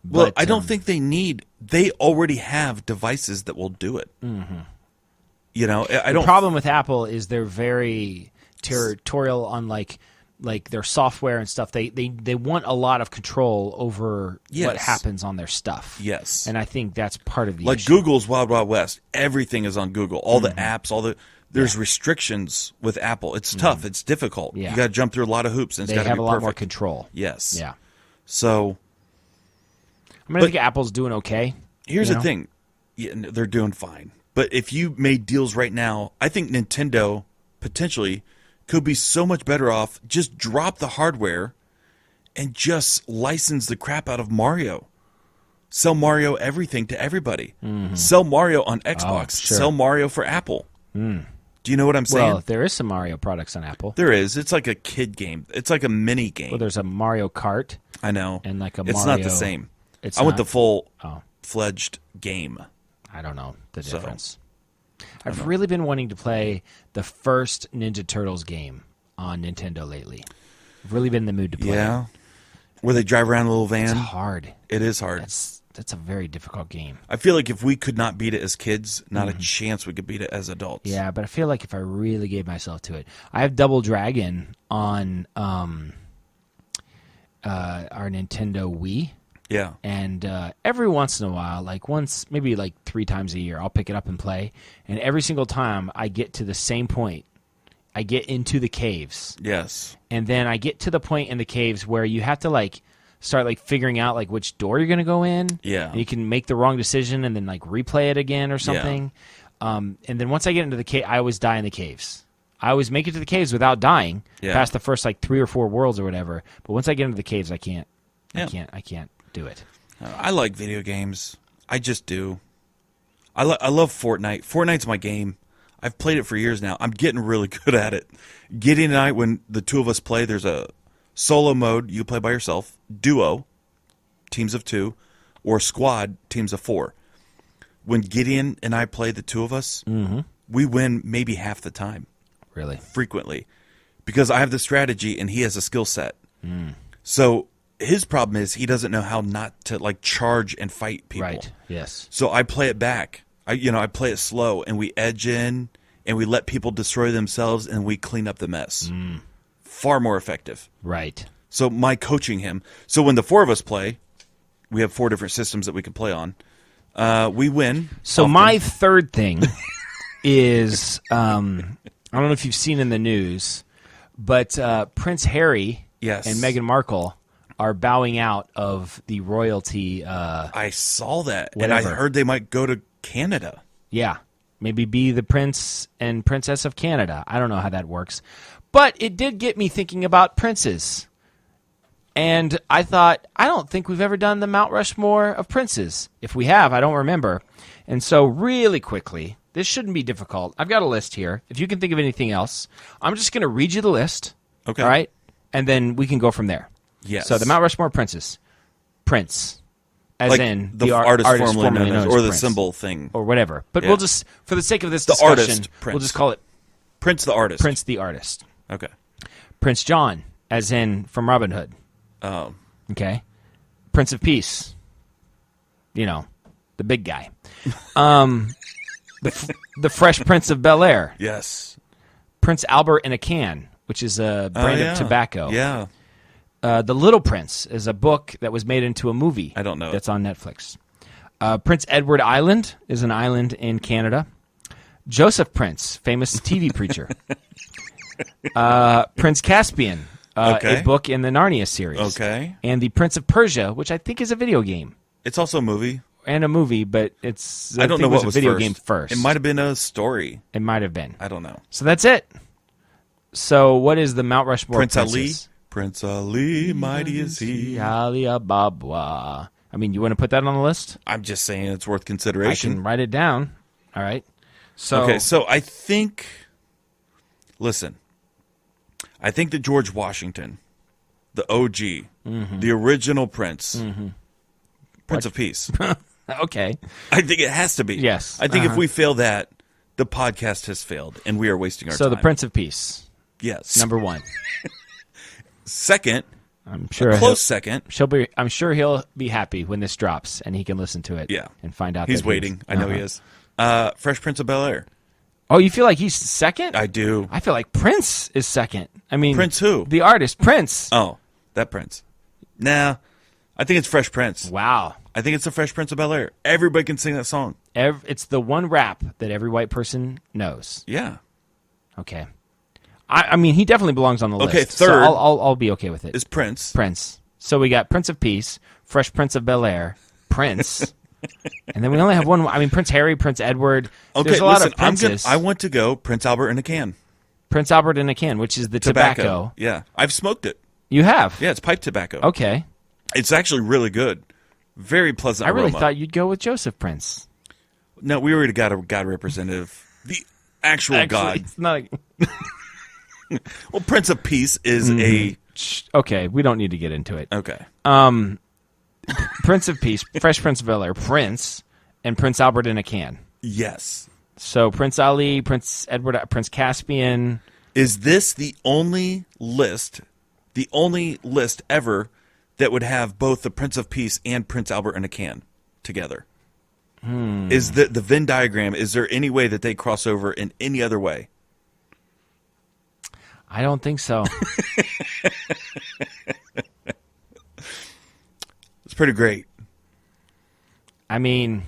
Well, But, I don't think they need. They already have devices that will do it. Mm-hmm. You know, The problem with Apple is they're very territorial on like their software and stuff. They want a lot of control over what happens on their stuff. Yes. And I think that's part of the like issue. Google's Wild Wild West. Everything is on Google. All the apps, there's restrictions with Apple. It's tough. It's difficult. Yeah. You got to jump through a lot of hoops, and it's got to be have a lot perfect. more control. Yes. Yeah. So I think Apple's doing okay. Here's the thing. Yeah, they're doing fine. But if you made deals right now, I think Nintendo potentially could be so much better off. Just drop the hardware and just license the crap out of Mario. Sell Mario everything to everybody. Mm-hmm. Sell Mario on Xbox. Sure. Sell Mario for Apple. Mm. Do you know what I'm saying? Well, there is some Mario products on Apple. There is. It's like a kid game. It's like a mini game. Well, there's a Mario Kart. I know. And like a It's Mario... not the same. I want the full-fledged game. I don't know the difference. I've really been wanting to play the first Ninja Turtles game on Nintendo lately. I've really been in the mood to play it. Where they drive around in a little van. It's hard. It is hard. That's a very difficult game. I feel like if we could not beat it as kids, not a chance we could beat it as adults. Yeah, but I feel like if I really gave myself to it. I have Double Dragon on our Nintendo Wii. Yeah. And every once in a while, maybe 3 times a year, I'll pick it up and play. And every single time I get to the same point, I get into the caves. Yes. And then I get to the point in the caves where you have to start figuring out which door you're going to go in. Yeah. And you can make the wrong decision and then replay it again or something. Yeah. And then once I get into the cave, I always die in the caves. I always make it to the caves without dying past the first 3 or 4 worlds or whatever. But once I get into the caves, I can't. I can't do it. I like video games. I just do. I love Fortnite. Fortnite's my game. I've played it for years now. I'm getting really good at it. Gideon and I, when the two of us play, there's a solo mode. You play by yourself. Duo, teams of 2. Or squad, teams of 4. When Gideon and I play, the two of us, we win maybe half the time. Really? Frequently. Because I have the strategy and he has a skill set. So his problem is he doesn't know how not to like charge and fight people. Right. Yes. So I play it back. I play it slow, and we edge in, and we let people destroy themselves, and we clean up the mess. Far more effective. Right. So my coaching him. So when the four of us play, we have 4 different systems that we can play on. We win. So often. my third thing is, I don't know if you've seen in the news, but Prince Harry Yes. and Meghan Markle are bowing out of the royalty. I saw that, Whatever. and I heard they might go to Canada. Yeah, maybe be the Prince and Princess of Canada. I don't know how that works. But it did get me thinking about princes. And I thought, I don't think we've ever done the Mount Rushmore of princes. If we have, I don't remember. And so really quickly, this shouldn't be difficult. I've got a list here. If you can think of anything else, I'm just going to read you the list. Okay. All right? And then we can go from there. Yes. So the Mount Rushmore princes. Prince. As Like in the artist formerly known as, or the Prince. symbol thing. Or whatever. But Yeah. we'll just, for the sake of this The discussion, artist, we'll Prince. just call it Prince the artist. Prince the artist. Okay. Prince John, as in from Robin Hood. Oh. Okay. Prince of Peace. You know, the big guy. The Fresh Prince of Bel-Air. Yes. Prince Albert in a Can, which is a brand yeah. of tobacco. Yeah. The Little Prince is a book that was made into a movie. I don't know. That's on Netflix. Prince Edward Island is an island in Canada. Joseph Prince, famous TV preacher. Prince Caspian, Okay. a book in the Narnia series. Okay. And the Prince of Persia, which I think is a video game It's also a movie. and a movie, but it's I don't think know it was what was a video first. game first. It might have been a story. It might have been. I don't know. So that's it. So what is the Mount Rushmore? Prince Ali. princes? Prince Ali, mighty is he. Ali Ababa. I mean, you want to put that on the list? I'm just saying it's worth I consideration. can write it down. All right. So Okay, so I think, listen, I think that George Washington, the OG, the original Prince, Prince of Peace, okay. I think it has to be. Yes. I think if we fail that, the podcast has failed, and we are wasting our So time. the Prince of Peace, yes. number one. Second, I'm sure close second, I'm sure he'll be happy when this drops and he can listen to it. Yeah. And find out he's that waiting. I know he is. Fresh Prince of Bel-Air. Oh, you feel like he's second? I do. I feel like Prince is second. I mean, Prince who? The artist, Prince. Oh, that Prince. Nah, I think it's Fresh Prince. Wow. I think it's the Fresh Prince of Bel-Air. Everybody can sing that song. It's the one rap that every white person knows. Yeah. Okay. I mean, he definitely belongs on the list. Okay, so third I'll be okay with it. Is Prince. Prince. So we got Prince of Peace, Fresh Prince of Bel-Air, Prince, and then we only have one. I mean, Prince Harry, Prince Edward. Okay, There's a lot listen, of princes. I want to go Prince Albert in a can. Prince Albert in a can, which is the tobacco. Yeah, I've smoked it. You have? Yeah, it's pipe tobacco. Okay. It's actually really good. Very pleasant I really aroma. thought you'd go with Joseph Prince. No, we already got a God representative. The actual Actually, God. it's not. Well, Prince of Peace is a... Okay, we don't need to get into it. Okay. Prince of Peace, Fresh Prince of Bel-Air, Prince, and Prince Albert in a can. Yes. So Prince Ali, Prince Edward, Prince Caspian. Is this the only list ever that would have both the Prince of Peace and Prince Albert in a can together? Is the Venn diagram, is there any way that they cross over in any other way? I don't think so. It's pretty great. I mean,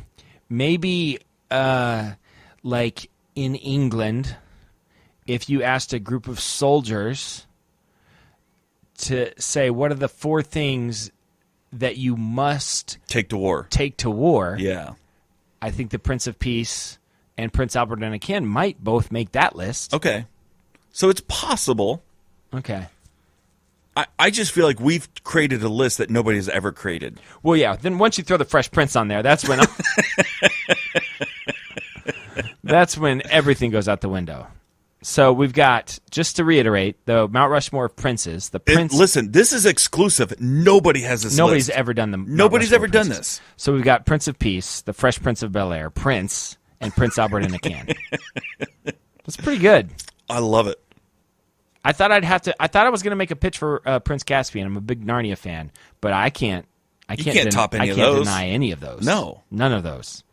maybe like in England, if you asked a group of soldiers to say, what are the 4 things that you must Take to war. take to war, Yeah. I think the Prince of Peace and Prince Albert in a can might both make that list. Okay. So it's possible. Okay. I just feel like we've created a list that nobody's ever created. Well, yeah. Then once you throw the Fresh Prince on there, that's when that's when everything goes out the window. So we've got, just to reiterate, the Mount Rushmore of princes. The prince. Listen, this is exclusive. Nobody has this Nobody's list. ever done the. Mount Nobody's Rushmore ever done princes. this. So we've got Prince of Peace, the Fresh Prince of Bel-Air, Prince, and Prince Albert in a can. That's pretty good. I love it. I thought I was going to make a pitch for Prince Caspian. I'm a big Narnia fan, but I can't. You can't top any of those. I can't deny any of those. No, none of those.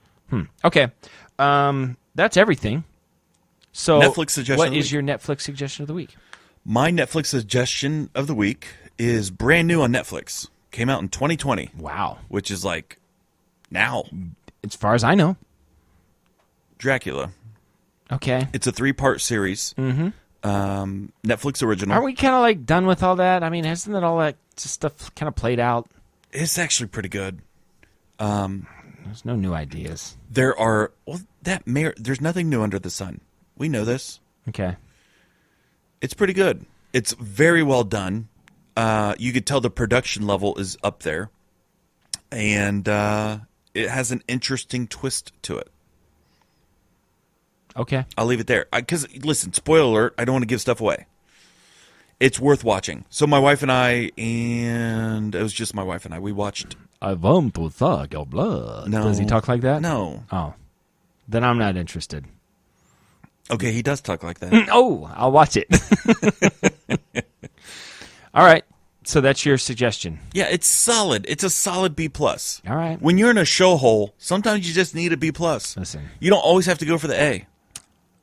Okay, that's everything. So, Netflix suggestion. What is your Netflix suggestion of the week? My Netflix suggestion of the week is brand new on Netflix. Came out in 2020. Wow, which is like now, as far as I know. Dracula. Okay, it's a 3-part series. Mm-hmm. Netflix original. Aren't we kind of like done with all that? I mean, hasn't that all that stuff kind of played out? It's actually pretty good. There's no new ideas. There's nothing new under the sun. We know this. Okay. It's pretty good. It's very well done. You could tell the production level is up there. And it has an interesting twist to it. Okay. I'll leave it there. Because, listen, spoiler alert, I don't want to give stuff away. It's worth watching. So my wife and I, and it was just my wife and I, we watched... I want to suck your blood. No. Does he talk like that? No. Oh. Then I'm not interested. Okay, he does talk like that. Oh, I'll watch it. All right. So that's your suggestion. Yeah, it's solid. It's a solid B+. All right. When you're in a show hole, sometimes you just need a B+. Listen. You don't always have to go for the A.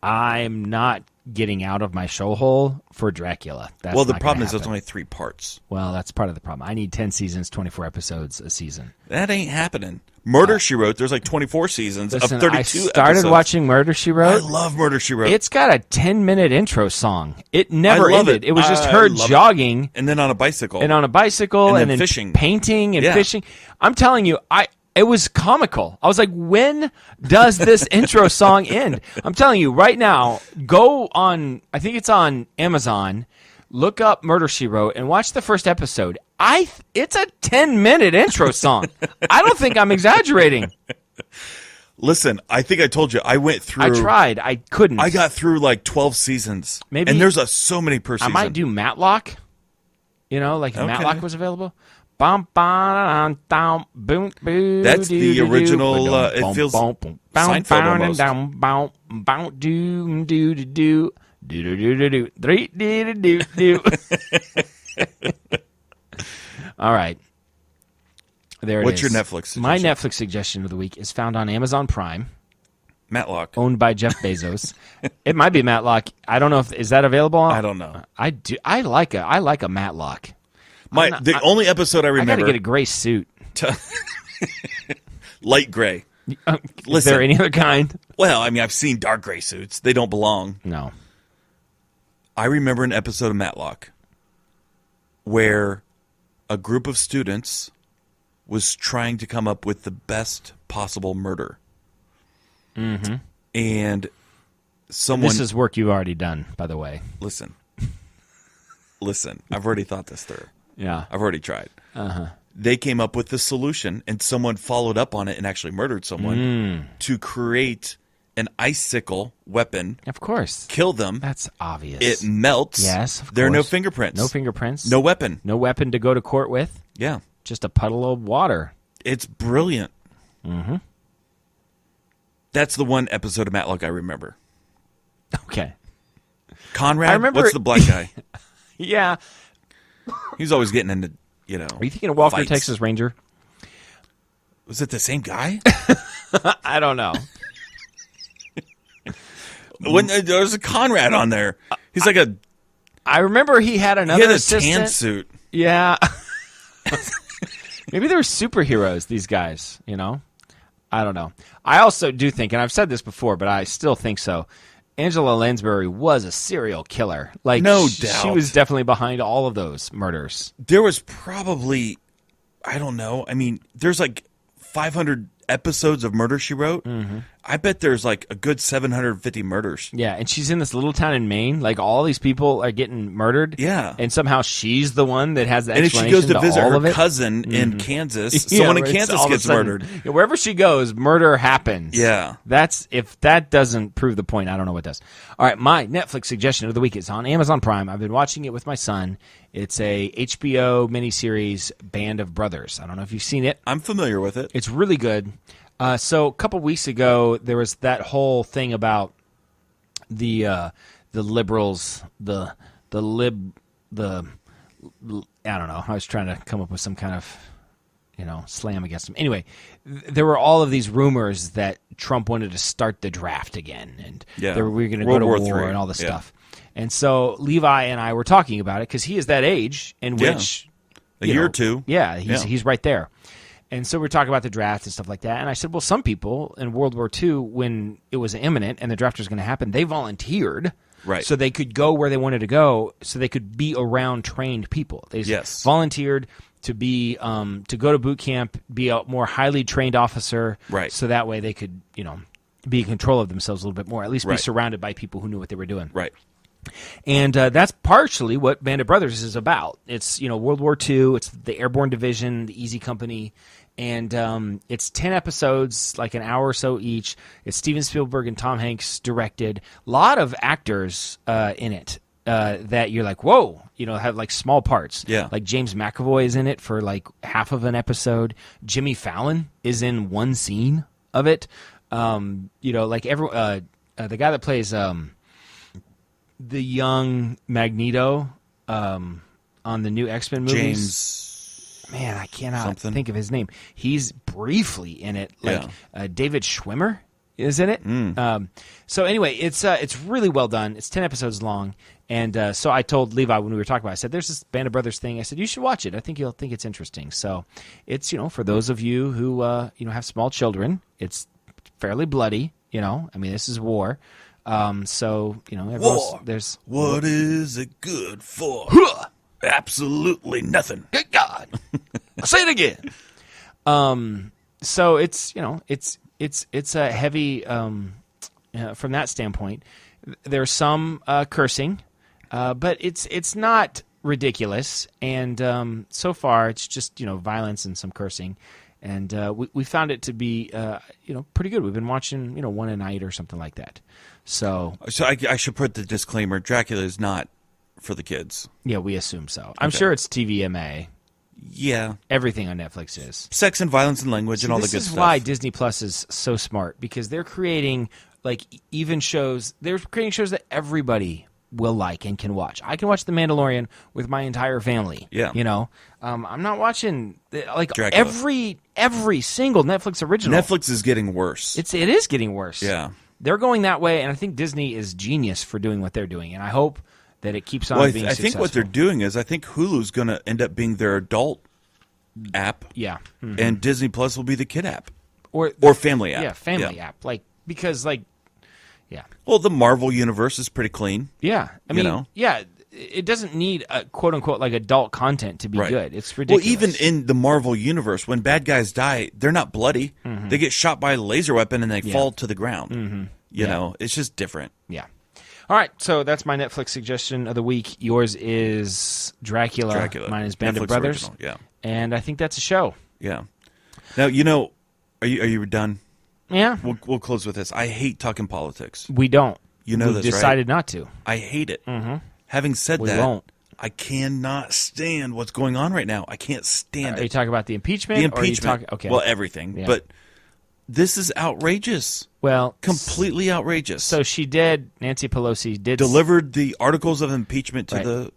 I'm not getting out of my show hole for Dracula. That's well, the problem is there's only 3 parts. Well, that's part of the problem. I need 10 seasons, 24 episodes a season. That ain't happening. Murder, She Wrote, there's like 24 seasons of 32 episodes. I started watching Murder, She Wrote. I love Murder, She Wrote. It's got a 10-minute intro song. It never ended. It was just her jogging. And then on a bicycle. And then fishing. Painting and fishing. I'm telling you, it was comical. I was like, when does this intro song end? I'm telling you right now, go on, I think it's on Amazon, look up Murder, She Wrote, and watch the first episode. It's a 10-minute intro song. I don't think I'm exaggerating. Listen, I think I told you, I went through. I tried. I couldn't. I got through like 12 seasons. Maybe. And there's so many per season. I might do Matlock. You know, like if Matlock was available. That's the original. It feels Seinfeld almost. All right. There it is. What's your Netflix suggestion? My Netflix suggestion of the week is found on Amazon Prime. Matlock. Owned by Jeff Bezos. It might be Matlock. I don't know is that available? I don't know. I do. I like a Matlock. The only episode I remember. I got to get a gray suit. Light gray. Is there any other kind? Well, I mean, I've seen dark gray suits. They don't belong. No. I remember an episode of Matlock where a group of students was trying to come up with the best possible murder. Mm-hmm. And someone... This is work you've already done, by the way. Listen. I've already thought this through. Yeah. I've already tried. Uh-huh. They came up with the solution, and someone followed up on it and actually murdered someone to create an icicle weapon. Of course. Kill them. That's obvious. It melts. Yes, of course. There are no fingerprints. No fingerprints. No weapon. No weapon to go to court with. Yeah. Just a puddle of water. It's brilliant. Mm-hmm. That's the one episode of Matlock I remember. Okay. Conrad? I remember, what's the black guy? Yeah. He's always getting into, Are you thinking of Walker, fights. Texas Ranger? Was it the same guy? I don't know. When there was a Conrad on there. He's like a... I remember he had another He had a assistant. tan suit. Yeah. Maybe they're superheroes, these guys, I don't know. I also do think, and I've said this before, but I still think so, Angela Lansbury was a serial killer. Like, no doubt. She was definitely behind all of those murders. There was probably, I don't know, I mean, there's like 500 episodes of Murder, She Wrote. Mm-hmm. I bet there's like a good 750 murders. Yeah, and she's in this little town in Maine. Like, all these people are getting murdered. Yeah. And somehow she's the one that has the explanation. And if she goes to visit her cousin in Kansas, someone in Kansas gets murdered. Wherever she goes, murder happens. Yeah. If that doesn't prove the point, I don't know what does. All right, my Netflix suggestion of the week is on Amazon Prime. I've been watching it with my son. It's a HBO miniseries, Band of Brothers. I don't know if you've seen it. I'm familiar with it. It's really good. So a couple weeks ago, there was that whole thing about the liberals, the I don't know. I was trying to come up with some kind of, slam against him. Anyway, there were all of these rumors that Trump wanted to start the draft again, and we were going to go to war and all this stuff. And so Levi and I were talking about it because he is that age in which a year or two. Yeah, he's right there. And so we're talking about the draft and stuff like that. And I said, well, some people in World War II, when it was imminent and the draft was going to happen, they volunteered. Right. So they could go where they wanted to go, so they could be around trained people. They volunteered to be to go to boot camp, be a more highly trained officer. Right. So that way they could, be in control of themselves a little bit more, at least be surrounded by people who knew what they were doing. Right. And that's partially what Band of Brothers is about. It's, World War II. It's the Airborne Division, the Easy Company. And it's 10 episodes, like an hour or so each. It's Steven Spielberg and Tom Hanks directed. A lot of actors in it that you're like, whoa, have like small parts. Yeah. Like James McAvoy is in it for like half of an episode. Jimmy Fallon is in one scene of it. Like the guy that plays the young Magneto on the new X-Men movies. Man, I cannot think of his name. He's briefly in it. David Schwimmer is in it. So anyway, it's really well done. It's 10 episodes long. And so I told Levi when we were talking about it, I said, there's this Band of Brothers thing. I said, you should watch it. I think you'll think it's interesting. So it's, for those of you who, have small children, it's fairly bloody. This is war. So, war. There's what is it good for? Absolutely nothing. Good God. I'll say it again. So it's, it's a heavy, from that standpoint. There's some cursing, but it's not ridiculous. And so far it's just, violence and some cursing. And we found it to be, pretty good. We've been watching, one a night or something like that. So I should put the disclaimer: Dracula is not for the kids. Yeah, we assume so. I'm sure it's TVMA. Yeah. Everything on Netflix is. Sex and violence and language and all the good stuff. This is why Disney Plus is so smart, because they're creating shows. They're creating shows that everybody will like and can watch. I can watch The Mandalorian with my entire family. Yeah. I'm not watching Dracula. every single Netflix original. Netflix is getting worse. It is getting worse. Yeah. They're going that way, and I think Disney is genius for doing what they're doing, and I hope that it keeps on being successful. I think what they're doing is I think Hulu's going to end up being their adult app. Yeah. Mm-hmm. And Disney Plus will be the kid app. Or family app. Yeah, family app. Because Well, the Marvel universe is pretty clean. Yeah. I mean, it doesn't need a quote-unquote adult content to be good. It's ridiculous. Well, even in the Marvel universe, when bad guys die, they're not bloody. Mm-hmm. They get shot by a laser weapon and they fall to the ground. Mm-hmm. You know, it's just different. Yeah. All right, so that's my Netflix suggestion of the week. Yours is Dracula. Mine is Band of Brothers. Original, yeah. And I think that's a show. Yeah. Now, are you done? Yeah. We'll close with this. I hate talking politics. We don't. You know We've this, decided right? not to. I hate it. Mm-hmm. Having said we that, won't. I cannot stand what's going on right now. I can't stand it. Are you talking about the impeachment? The impeachment. Or are you talking, well, everything. Yeah. But this is outrageous. Well, completely outrageous. So Nancy Pelosi delivered the articles of impeachment to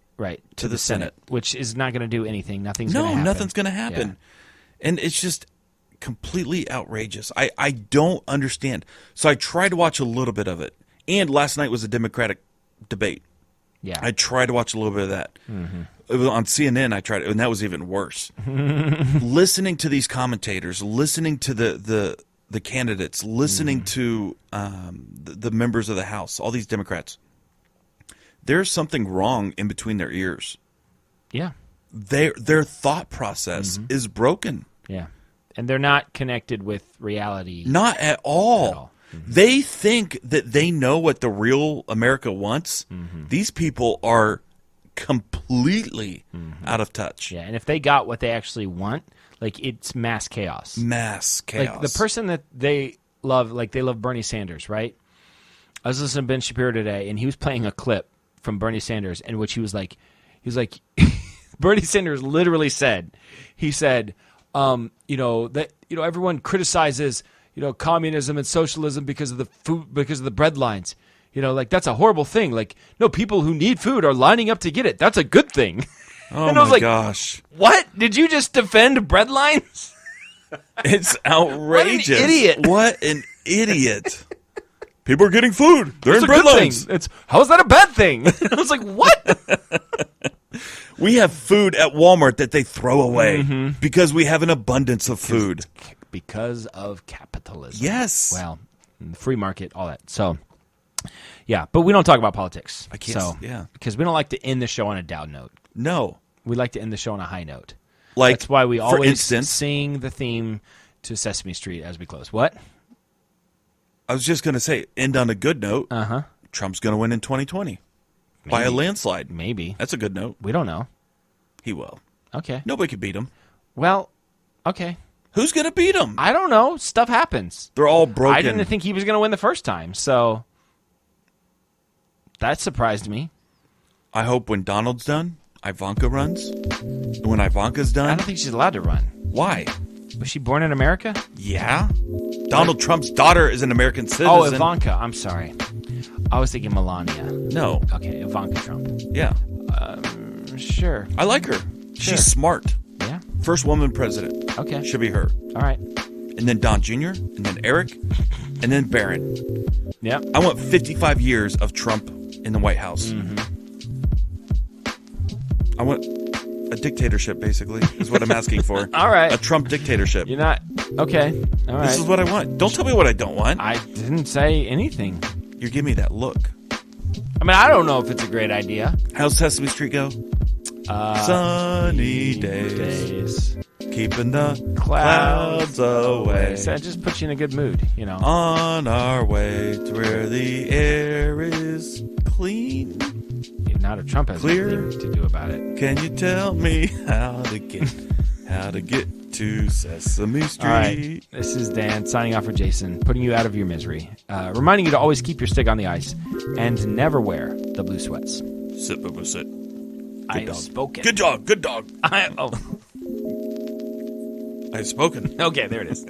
the Senate, which is not going to do anything. Nothing's going to happen. Nothing's going to happen. Yeah. And it's just completely outrageous. I don't understand. So I tried to watch a little bit of it. And last night was a Democratic debate. Yeah. I tried to watch a little bit of that. Mm-hmm. It was on CNN. I tried it, and that was even worse. Listening to these commentators, listening to the candidates, listening to the members of the House, all these Democrats. There's something wrong in between their ears. Yeah. Their thought process is broken. Yeah. And they're not connected with reality. Not at all. Mm-hmm. They think that they know what the real America wants. Mm-hmm. These people are completely out of touch. Yeah, and if they got what they actually want, it's mass chaos. Mass chaos. The person that they love, they love Bernie Sanders, right? I was listening to Ben Shapiro today, and he was playing a clip from Bernie Sanders in which he was like, Bernie Sanders literally said, everyone criticizes, communism and socialism because of the food, because of the bread lines. Like, that's a horrible thing. Like, no, people who need food are lining up to get it. That's a good thing. Oh, and I was like, gosh. What? Did you just defend bread lines? It's outrageous. What an idiot. People are getting food. They're in bread lines. How is that a bad thing? I was like, what? We have food at Walmart that they throw away because we have an abundance of food. Because of capitalism. Yes. Well, the free market, all that. So, yeah, but we don't talk about politics. I can't. Because we don't like to end the show on a down note. No. We like to end the show on a high note. Like, that's why we always instance, sing the theme to Sesame Street as we close. What? I was just going to say, end on a good note. Uh-huh. Trump's going to win in 2020 by a landslide. Maybe. That's a good note. We don't know. He will. Okay. Nobody could beat him. Well, okay. Who's going to beat him? I don't know. Stuff happens. They're all broken. I didn't think he was going to win the first time, so that surprised me. I hope when Donald's done, Ivanka runs. And when Ivanka's done... I don't think she's allowed to run. Why? Was she born in America? Yeah. Donald Trump's daughter is an American citizen. Oh, Ivanka. I'm sorry. I was thinking Melania. No. Okay, Ivanka Trump. Yeah. Sure. I like her. Sure. She's smart. Yeah. First woman president. Okay. Should be her. All right. And then Don Jr., and then Eric, and then Barron. Yeah. I want 55 years of Trump in the White House. I want a dictatorship, basically, is what I'm asking for. All right. A Trump dictatorship. You're not... Okay. All right. This is what I want. Don't tell me what I don't want. I didn't say anything. You're giving me that look. I mean, I don't know if it's a great idea. How's Sesame Street go? Sunny days. Keeping the clouds away. So it just puts you in a good mood, On our way to where the air is clean. Now that Trump has anything to do about it. Can you tell me how to get to Sesame Street? All right. This is Dan signing off for Jason, putting you out of your misery. Reminding you to always keep your stick on the ice and never wear the blue sweats. Sit, boo, boo, sit. I have spoken. Good dog. Good dog. I have spoken. Okay, there it is.